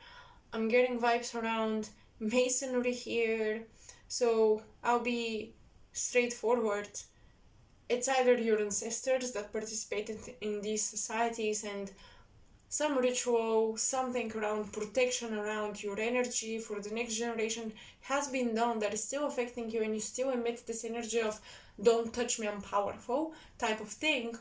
I'm getting vibes around masonry here. So I'll be straightforward. It's either your ancestors that participated in these societies and some ritual, something around protection around your energy for the next generation has been done that is still affecting you, and you still emit this energy of don't touch me, I'm powerful type of thing.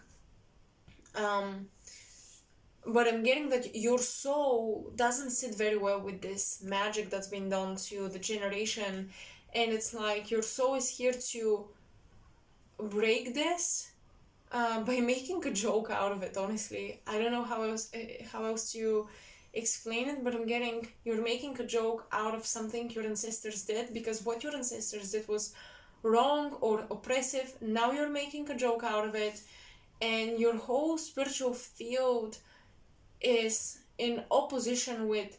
But I'm getting that your soul doesn't sit very well with this magic that's been done to the generation, and it's like your soul is here to break this by making a joke out of it. Honestly, I don't know how else to explain it, but I'm getting you're making a joke out of something your ancestors did, because what your ancestors did was wrong or oppressive. Now you're making a joke out of it, and your whole spiritual field is in opposition with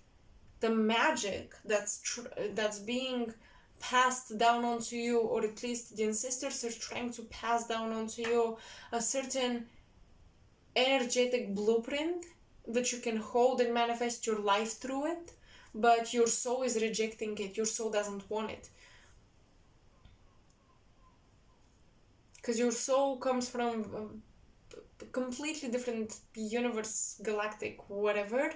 the magic that's being passed down onto you, or at least the ancestors are trying to pass down onto you a certain energetic blueprint that you can hold and manifest your life through it, but your soul is rejecting it. Your soul doesn't want it, because your soul comes from a completely different universe, galactic, whatever.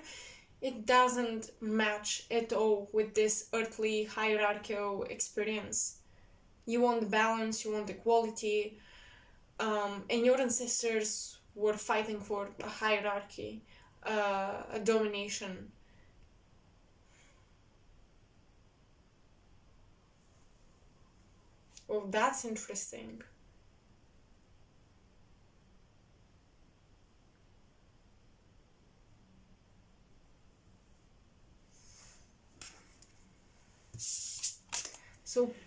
It doesn't match at all with this earthly hierarchical experience. You want balance, you want equality, and your ancestors were fighting for a hierarchy, a domination. Well, that's interesting.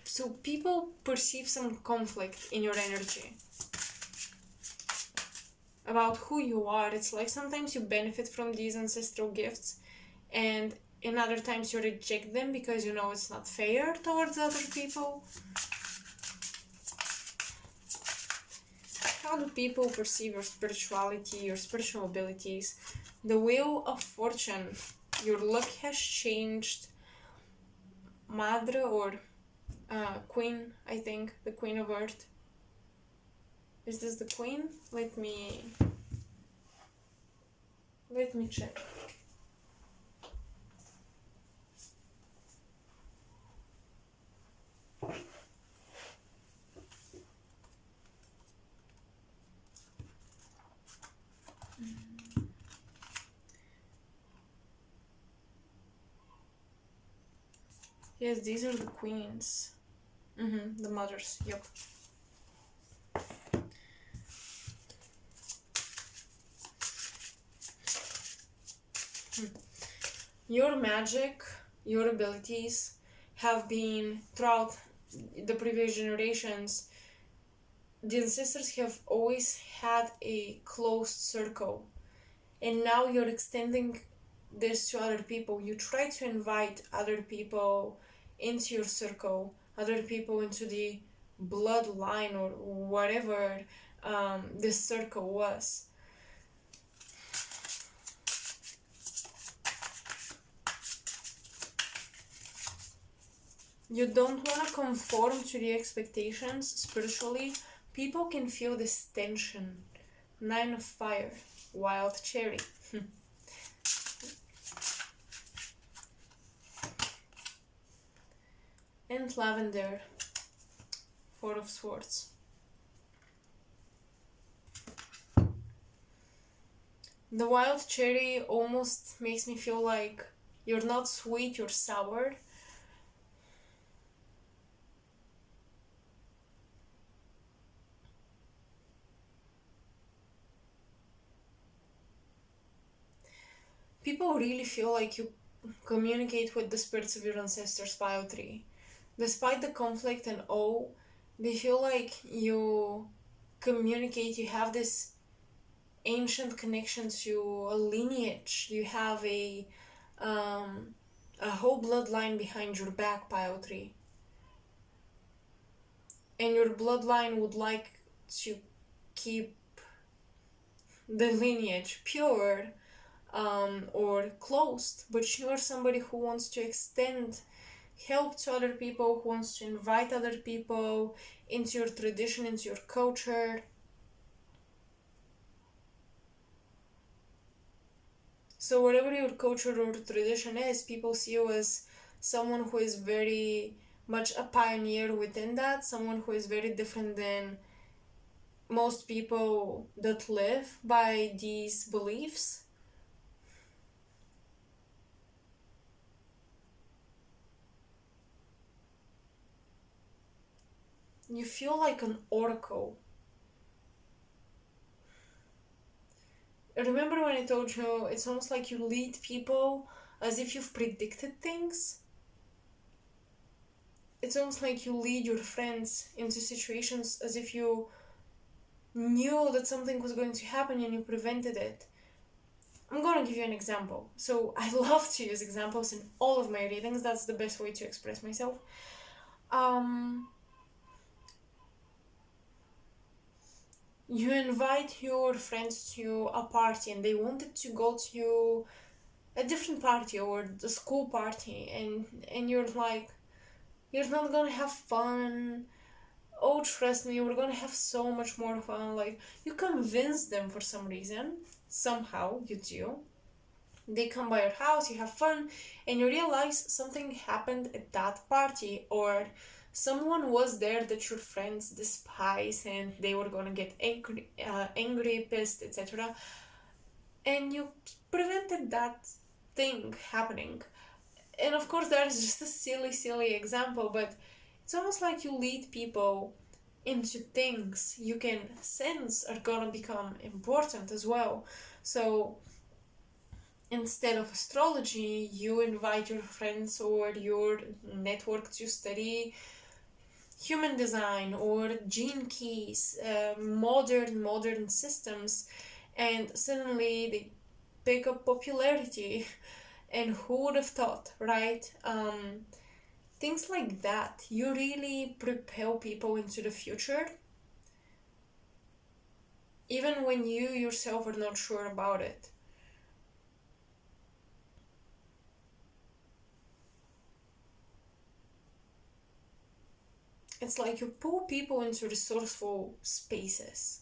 So people perceive some conflict in your energy about who you are. It's like sometimes you benefit from these ancestral gifts, and in other times you reject them because you know it's not fair towards other people. How do people perceive your spirituality, your spiritual abilities? The Wheel of Fortune. Your luck has changed. Madre or Queen, I think. The Queen of Earth. Is this the Queen? Let me check. Yes, these are the queens. The mothers, yep. Your magic, your abilities have been throughout the previous generations. The ancestors have always had a closed circle, and now you're extending this to other people. You try to invite other people into your circle, other people into the bloodline or whatever this circle was. You don't want to conform to the expectations spiritually. People can feel this tension. 9 of Fire, Wild Cherry. And Lavender, 4 of Swords. The Wild Cherry almost makes me feel like you're not sweet, you're sour. People really feel like you communicate with the spirits of your ancestors, pile 3. Despite the conflict and all, they feel like you communicate, you have this ancient connection to a lineage. You have a whole bloodline behind your back, pile 3. And your bloodline would like to keep the lineage pure, or closed, but you're somebody who wants to extend help to other people, who wants to invite other people into your tradition, into your culture. So whatever your culture or tradition is, people see you as someone who is very much a pioneer within that, someone who is very different than most people that live by these beliefs. You feel like an oracle. Remember when I told you it's almost like you lead people as if you've predicted things? It's almost like you lead your friends into situations as if you knew that something was going to happen and you prevented it. I'm gonna give you an example. So I love to use examples in all of my readings. That's the best way to express myself. You invite your friends to a party and they wanted to go to a different party or the school party, and you're like, you're not gonna have fun. Oh, trust me, we're gonna have so much more fun. Like, you convince them for some reason. Somehow you do. They come by your house, you have fun, and you realize something happened at that party, or someone was there that your friends despise and they were gonna get angry, pissed, etc. And you prevented that thing happening. And of course, that is just a silly example, but it's almost like you lead people into things you can sense are gonna become important as well. So instead of astrology, you invite your friends or your network to study human design or gene keys, modern systems, and suddenly they pick up popularity. And who would have thought, right? Things like that, you really propel people into the future, even when you yourself are not sure about it. It's like you pull people into resourceful spaces.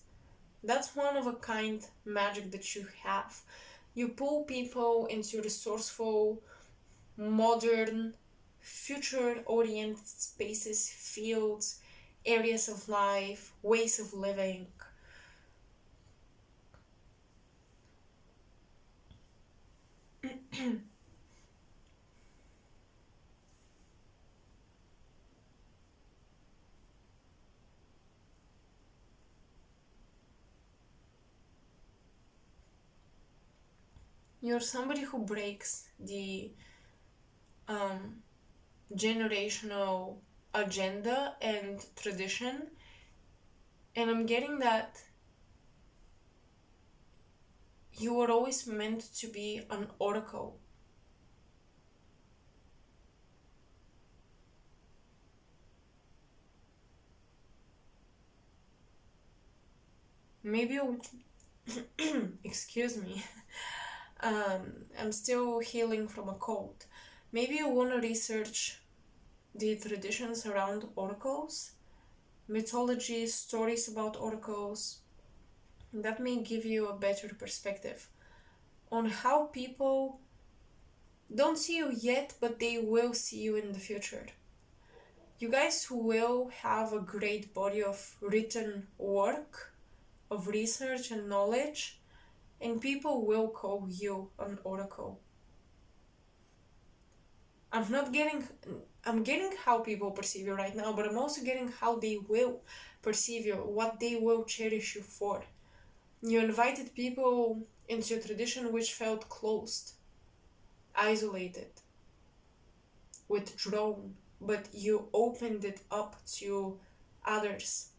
That's one of a kind magic that you have. You pull people into resourceful, modern, future oriented spaces, fields, areas of life, ways of living. You're somebody who breaks the um, generational agenda and tradition, and I'm getting that you were always meant to be an oracle. Maybe you excuse me. I'm still healing from a cold. Maybe you want to research the traditions around oracles, mythology, stories about oracles. That may give you a better perspective on how people don't see you yet, but they will see you in the future. You guys will have a great body of written work, of research and knowledge, and people will call you an oracle. I'm not getting I'm getting how people perceive you right now, but I'm also getting how they will perceive you, what they will cherish you for. You invited people into a tradition which felt closed, isolated, withdrawn, but you opened it up to others.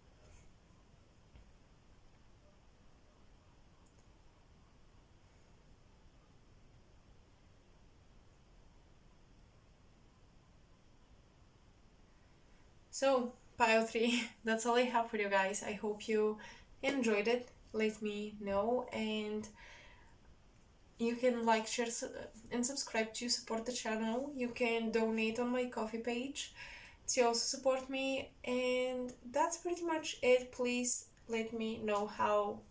So, pile 3, that's all I have for you guys. I hope you enjoyed it. Let me know, and you can like, share, and subscribe to support the channel. You can donate on my Ko-fi page to also support me, and that's pretty much it. Please let me know how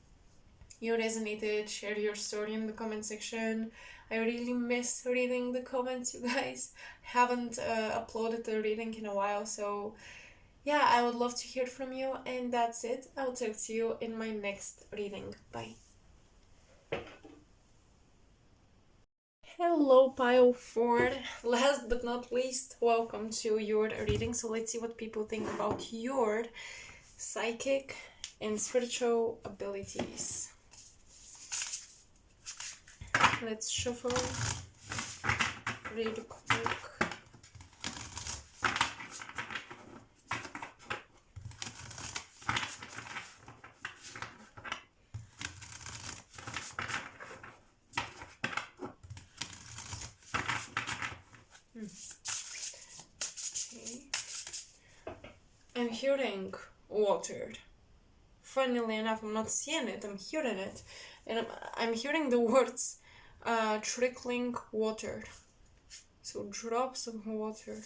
you resonated. Share your story in the comment section. I really miss reading the comments, you guys. Haven't uploaded the reading in a while, so yeah, I would love to hear from you. And that's it. I'll talk to you in my next reading. Bye. Hello, pile 4. Last but not least, welcome to your reading. So let's see what people think about your psychic and spiritual abilities. Let's shuffle real quick. Okay. I'm hearing water. Funnily enough, I'm not seeing it, I'm hearing it. And I'm hearing the words trickling water. So drops of water.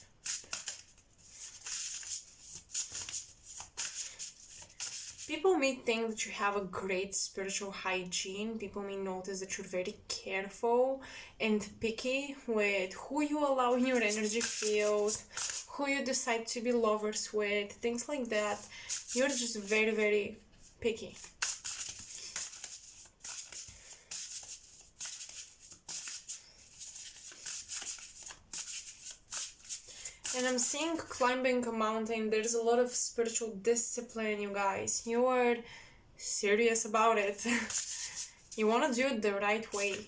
People may think that you have a great spiritual hygiene. People may notice that you're very careful and picky with who you allow in your energy field, who you decide to be lovers with, things like that. You're just very, very picky. And I'm seeing climbing a mountain. There's a lot of spiritual discipline, you guys. You are serious about it. You want to do it the right way.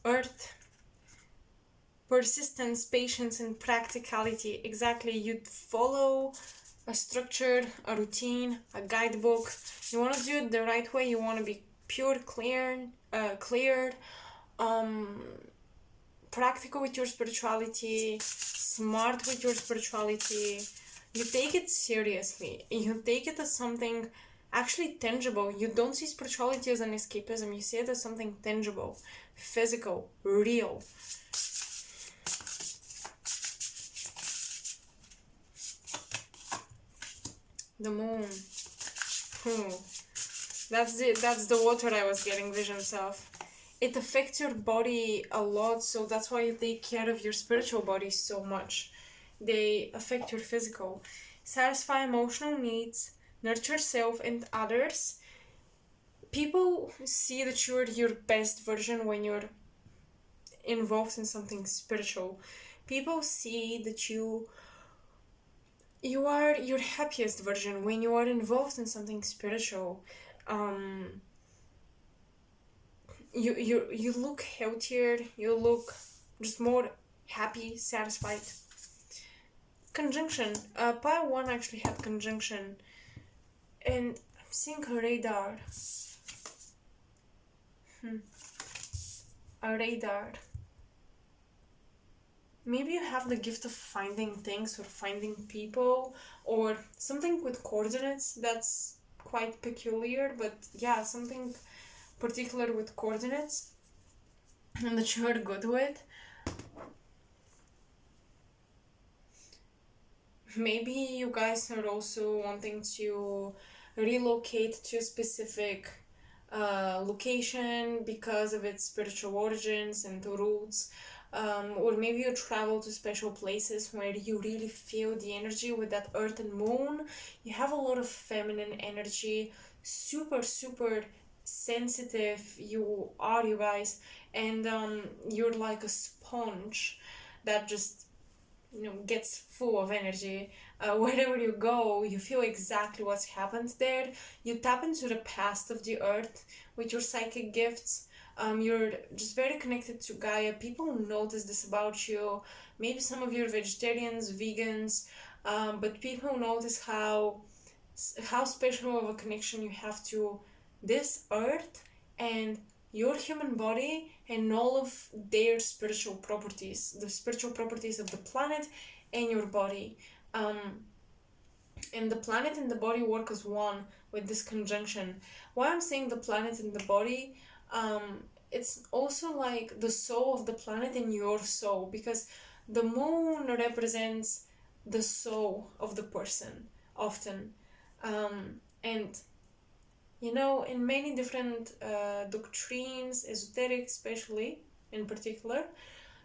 Earth. Persistence, patience, and practicality. Exactly. You follow a structure, a routine, a guidebook. You want to do it the right way. You want to be pure, cleared, practical with your spirituality, smart with your spirituality. You take it seriously. You take it as something actually tangible. You don't see spirituality as an escapism. You see it as something tangible, physical, real. The moon. That's the water I was getting visions of. It affects your body a lot, so that's why you take care of your spiritual body so much. They affect your physical. Satisfy emotional needs, nurture self and others. People see that you're your best version when you're involved in something spiritual. People see that you are your happiest version when you are involved in something spiritual. You look healthier, you look just more happy, satisfied. Conjunction. Pile 1 actually had conjunction, and I'm seeing a radar. A radar. Maybe you have the gift of finding things or finding people or something with coordinates. That's quite peculiar, but yeah, something particular with coordinates and that you are good with. Maybe you guys are also wanting to relocate to a specific location because of its spiritual origins and roots. Or maybe you travel to special places where you really feel the energy with that earth and moon. You have a lot of feminine energy, super sensitive you are, you guys, and you're like a sponge that just gets full of energy. Wherever you go, you feel exactly what's happened there. You tap into the past of the earth with your psychic gifts. You're just very connected to Gaia. People notice this about you. Maybe some of you are vegetarians, vegans, but people notice how special of a connection you have to this earth, and your human body and all of their spiritual properties, the spiritual properties of the planet and your body. And the planet and the body work as one with this conjunction. Why I'm saying the planet and the body, it's also like the soul of the planet and your soul, because the moon represents the soul of the person often. And you know, in many different doctrines, esoteric especially in particular,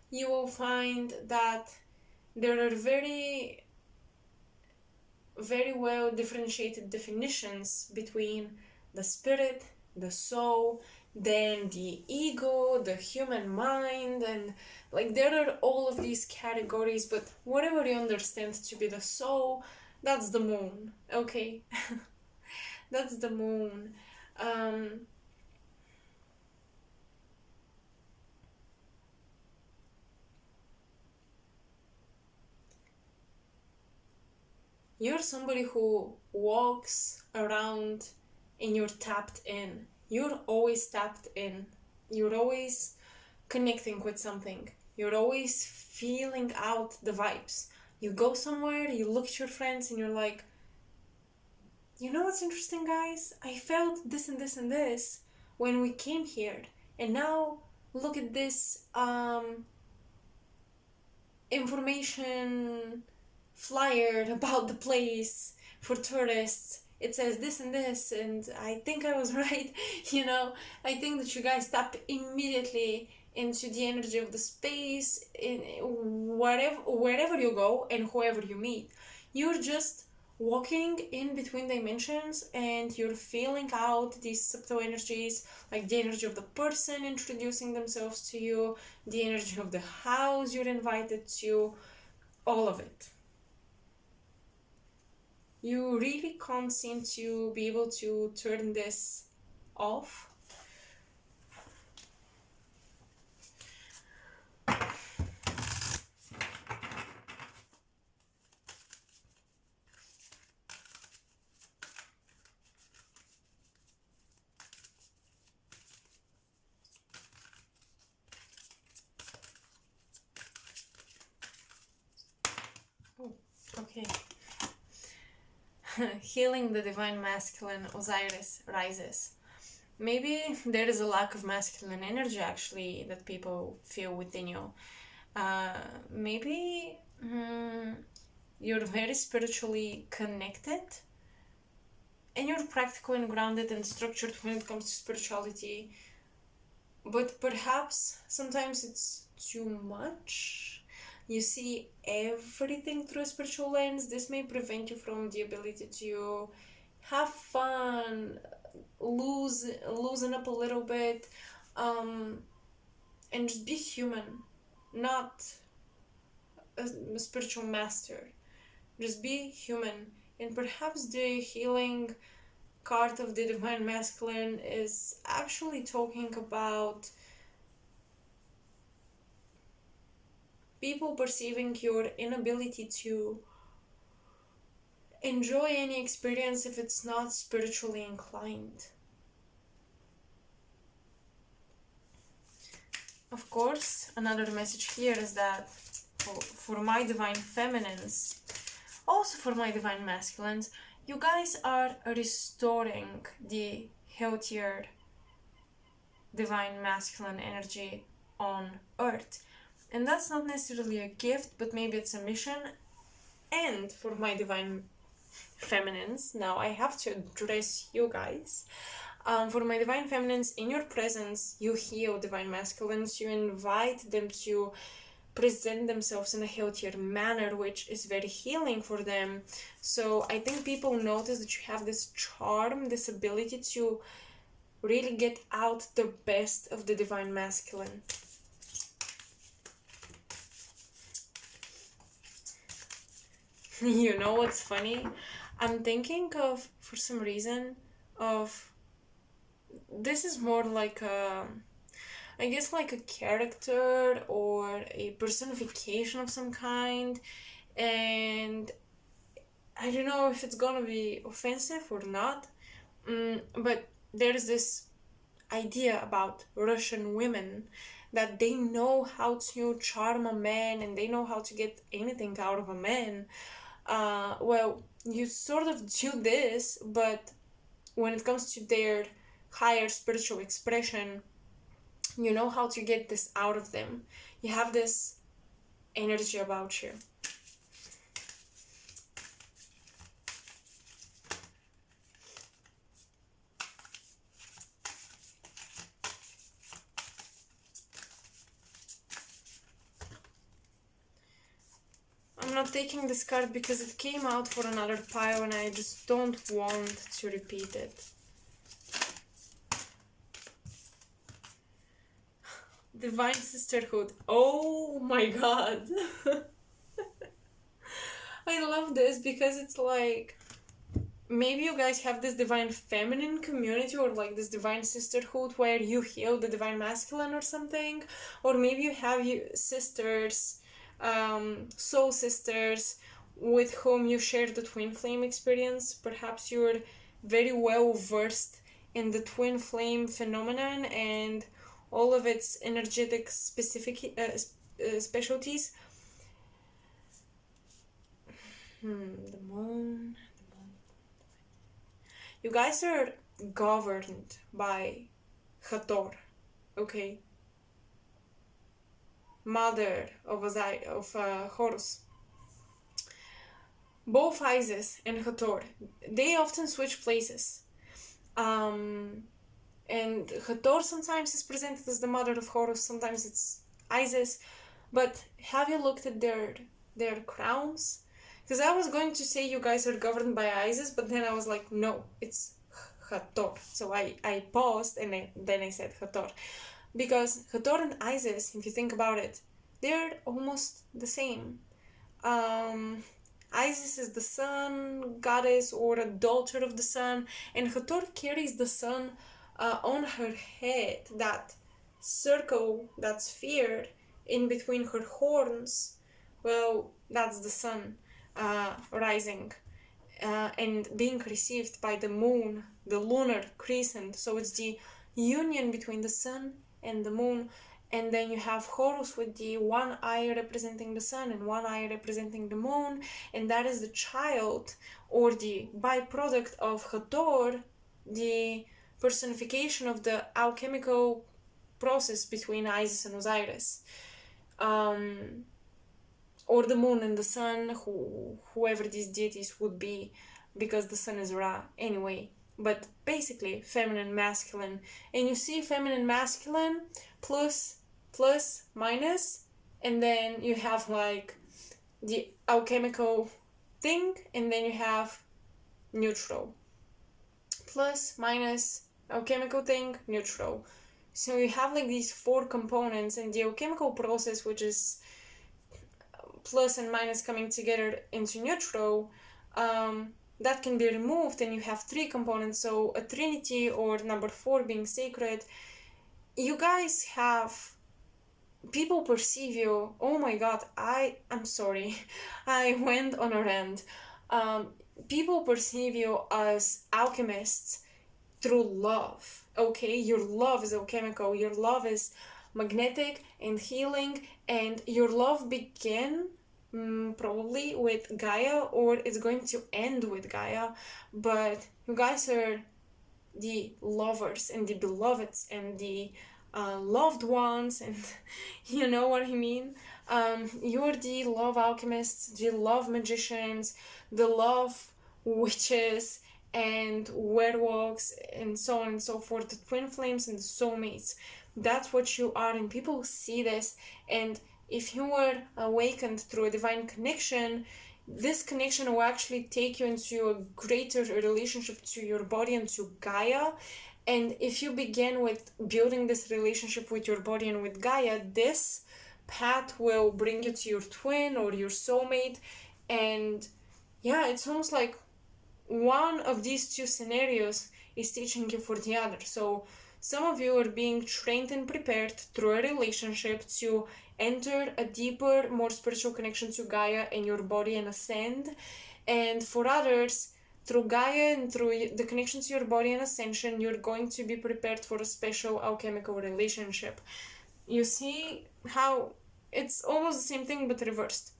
you will find that there are very well differentiated definitions between the spirit, the soul, then the ego, the human mind, and like there are all of these categories, but whatever you understand to be the soul, that's the moon, okay? That's the moon. You're somebody who walks around and you're tapped in. You're always tapped in. You're always connecting with something. You're always feeling out the vibes. You go somewhere, you look at your friends, and you're like, you know what's interesting, guys? I felt this and this and this when we came here. And now look at this information flyer about the place for tourists. It says this and this, and I think I was right. You know, I think that you guys tap immediately into the energy of the space in wherever you go and whoever you meet. You're just walking in between dimensions and you're feeling out these subtle energies, like the energy of the person introducing themselves to you, the energy of the house you're invited to, all of it. You really can't seem to be able to turn this off. Oh, okay. Healing the divine masculine, Osiris rises. Maybe there is a lack of masculine energy actually that people feel within you. Maybe you're very spiritually connected and you're practical and grounded and structured when it comes to spirituality, but perhaps sometimes it's too much. You see everything through a spiritual lens. This may prevent you from the ability to have fun, loosen up a little bit, and just be human, not a spiritual master. Just be human. And perhaps the healing card of the divine masculine is actually talking about people perceiving your inability to enjoy any experience if it's not spiritually inclined. Of course, another message here is that for my divine feminines, also for my divine masculines, you guys are restoring the healthier divine masculine energy on earth. And that's not necessarily a gift, but maybe it's a mission. And for my divine feminines, now I have to address you guys. For my divine feminines, in your presence, you heal divine masculines. You invite them to present themselves in a healthier manner, which is very healing for them. So I think people notice that you have this charm, this ability to really get out the best of the divine masculine. You know what's funny? I'm thinking of, for some reason, of this is more like a, I guess like a character or a personification of some kind, and I don't know if it's gonna be offensive or not, but there's this idea about Russian women, that they know how to charm a man and they know how to get anything out of a man. Well, you sort of do this, but when it comes to their higher spiritual expression, you know how to get this out of them. You have this energy about you. I'm not taking this card because it came out for another pile and I just don't want to repeat it. Divine Sisterhood. Oh my god. I love this because it's like, maybe you guys have this divine feminine community or like this divine sisterhood where you heal the divine masculine or something, or maybe you have sisters, soul sisters with whom you share the twin flame experience. Perhaps you're very well versed in the twin flame phenomenon and all of its energetic specialties. The moon. You guys are governed by Hathor, okay? Mother of Horus. Both Isis and Hathor, they often switch places. And Hathor sometimes is presented as the mother of Horus, sometimes it's Isis. But have you looked at their crowns? Because I was going to say you guys are governed by Isis, but then I was like, no, it's Hathor. So I paused and then I said Hathor. Because Hathor and Isis, if you think about it, they're almost the same. Isis is the sun goddess or a daughter of the sun, and Hathor carries the sun on her head, that circle, that sphere in between her horns. Well, that's the sun rising and being received by the moon, the lunar crescent. So it's the union between the sun and the moon. And then you have Horus with the one eye representing the sun and one eye representing the moon, and that is the child or the byproduct of Hathor, the personification of the alchemical process between Isis and Osiris. Or the moon and the sun, whoever these deities would be, because the sun is Ra anyway. But basically, feminine, masculine. And you see feminine, masculine, plus, minus, and then you have like the alchemical thing, and then you have neutral. Plus, minus, alchemical thing, neutral. So you have like these four components, and the alchemical process, which is plus and minus coming together into neutral, that can be removed, and you have three components. So a trinity, or number 4 being sacred. You guys have, people perceive you, oh my god, I'm sorry, I went on a rant. People perceive you as alchemists through love, okay? Your love is alchemical, your love is magnetic and healing, and your love began probably with Gaia, or it's going to end with Gaia, but you guys are the lovers and the beloveds and the loved ones, and you know what I mean. You're the love alchemists, the love magicians, the love witches and werewolves, and so on and so forth, the twin flames and the soulmates. That's what you are, and people see this. And if you were awakened through a divine connection, this connection will actually take you into a greater relationship to your body and to Gaia. And if you begin with building this relationship with your body and with Gaia, this path will bring you to your twin or your soulmate. And yeah, it's almost like one of these two scenarios is teaching you for the other. So some of you are being trained and prepared through a relationship to enter a deeper, more spiritual connection to Gaia and your body and ascend. And for others, through Gaia and through the connection to your body and ascension, you're going to be prepared for a special alchemical relationship. You see how it's almost the same thing but reversed.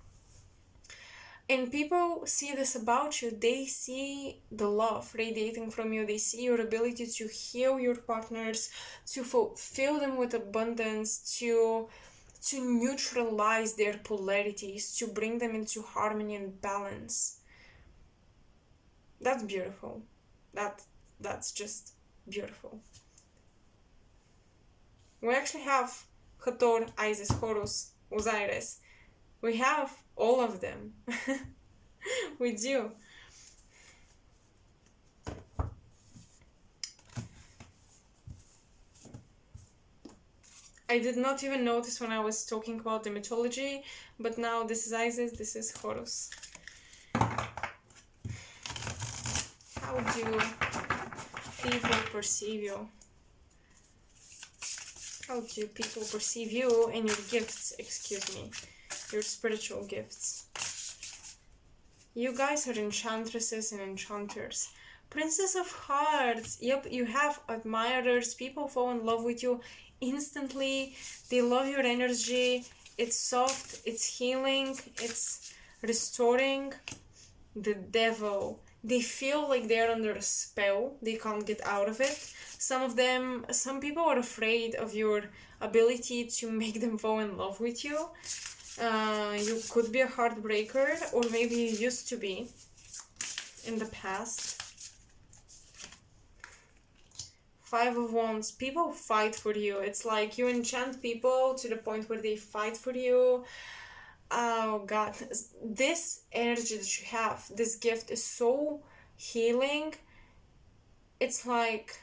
And people see this about you. They see the love radiating from you. They see your ability to heal your partners, to fulfill them with abundance, to neutralize their polarities, to bring them into harmony and balance. That's beautiful. That's just beautiful. We actually have Hathor, Isis, Horus, Osiris. We have all of them. We do. I did not even notice when I was talking about the mythology, but now this is Isis, this is Horus. How do people perceive you? How do people perceive you and your gifts, excuse me, your spiritual gifts? You guys are enchantresses and enchanters. Princess of Hearts. Yep, you have admirers. People fall in love with you instantly. They love your energy. It's soft, it's healing, it's restoring. The Devil. They feel like they're under a spell. They can't get out of it. Some people are afraid of your ability to make them fall in love with you. You could be a heartbreaker, or maybe you used to be in the past. Five of Wands. People fight for you. It's like you enchant people to the point where they fight for you. Oh God, this energy that you have, this gift is so healing. It's like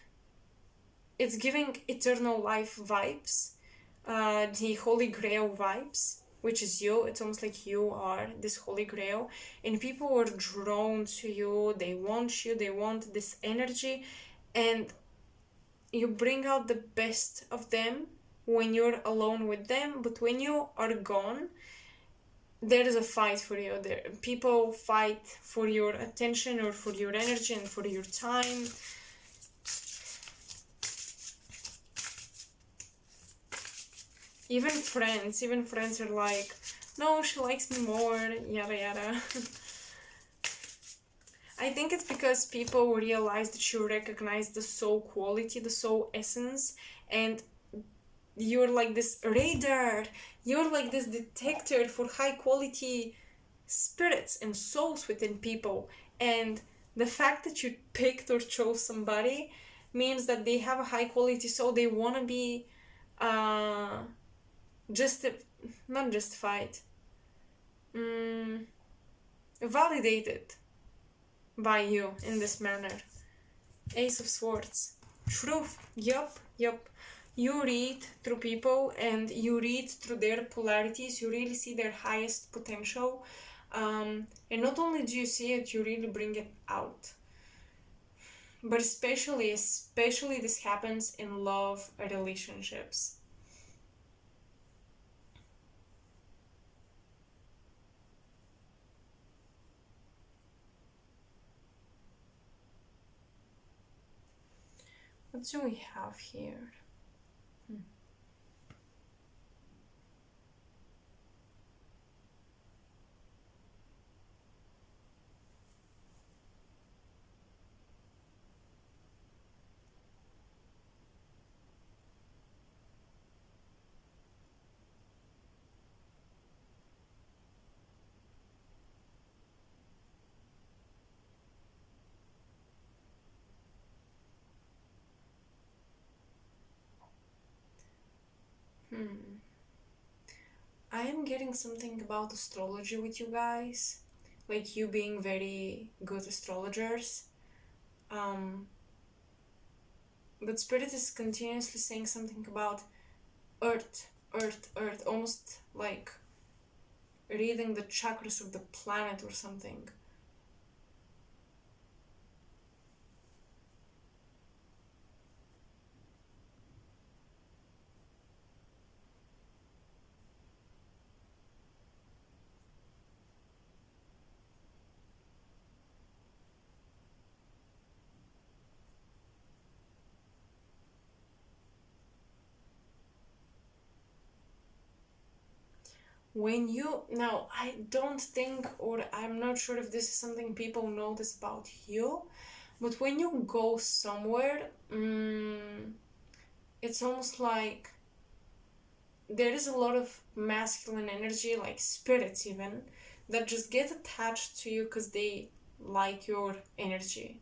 it's giving eternal life vibes, the Holy Grail vibes, which is you. It's almost like you are this Holy Grail, and people are drawn to you. They want you. They want this energy, and you bring out the best of them when you're alone with them. But when you are gone, there is a fight for you. There, people fight for your attention or for your energy and for your time. Even friends are like, no, she likes me more, yada yada. I think it's because people realize that you recognize the soul quality, the soul essence, and you're like this radar, you're like this detector for high quality spirits and souls within people. And the fact that you picked or chose somebody means that they have a high quality soul. They want to be not justified, validated by you in this manner. Ace of Swords. Truth. Yup. You read through people and you read through their polarities. You really see their highest potential. And not only do you see it, you really bring it out. But especially this happens in love relationships. What do we have here? I am getting something about astrology with you guys, like you being very good astrologers. But Spirit is continuously saying something about earth, almost like reading the chakras of the planet or something. when you, now I don't think, or I'm not sure if this is something people notice about you, but when you go somewhere, it's almost like there is a lot of masculine energy, like spirits even, that just get attached to you because they like your energy.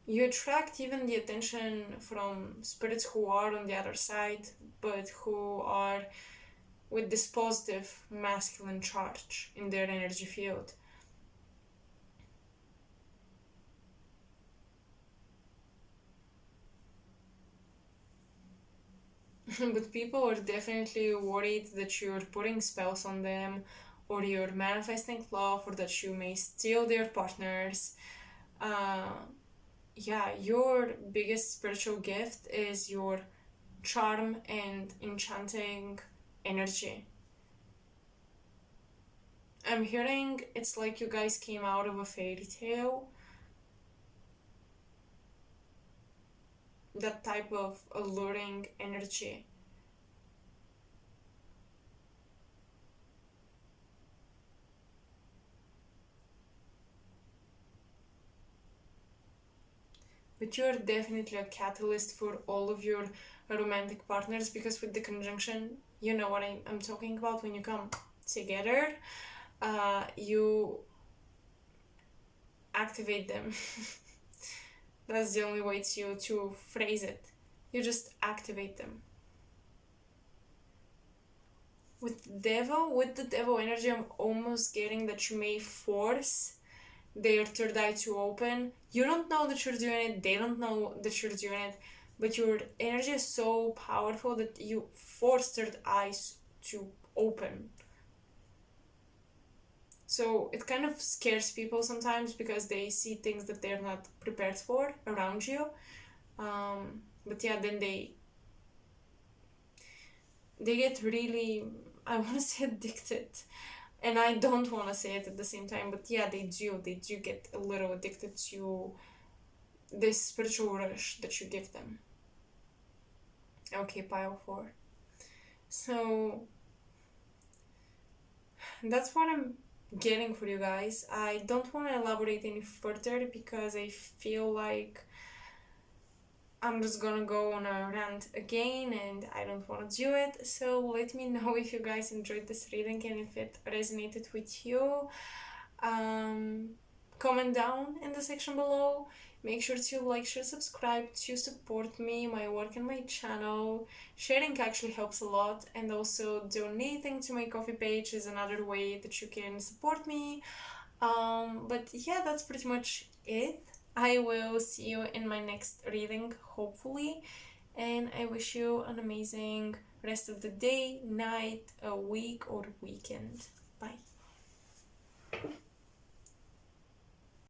You attract even the attention from spirits who are on the other side, but who are with this positive masculine charge in their energy field. But people are definitely worried that you're putting spells on them, or you're manifesting love, or that you may steal their partners. Uh, yeah, your biggest spiritual gift is your charm and enchanting energy. I'm hearing it's like you guys came out of a fairy tale. That type of alluring energy. But you're definitely a catalyst for all of your romantic partners, because with the conjunction, you know what I'm talking about. When you come together, you activate them. That's the only way to phrase it. You just activate them. With the devil energy, I'm almost getting that you may force their third eye to open. You don't know that you're doing it, they don't know that you're doing it, but your energy is so powerful that you force third eyes to open. So it kind of scares people sometimes because they see things that they're not prepared for around you. But yeah, then they get really, I want to say, addicted, and I don't want to say it at the same time, but yeah, they do get a little addicted to this spiritual rush that you give them. Okay, pile 4. So that's what I'm getting for you guys. I don't want to elaborate any further because I feel like I'm just gonna go on a rant again and I don't want to do it. So let me know if you guys enjoyed this reading and if it resonated with you. Um, Comment down in the section below. Make sure to like, share, subscribe to support me, my work, and my channel. Sharing actually helps a lot, and also donating to my Ko-fi page is another way that you can support me. But yeah, that's pretty much it. I will see you in my next reading, hopefully, and I wish you an amazing rest of the day, night, week, or weekend. Bye.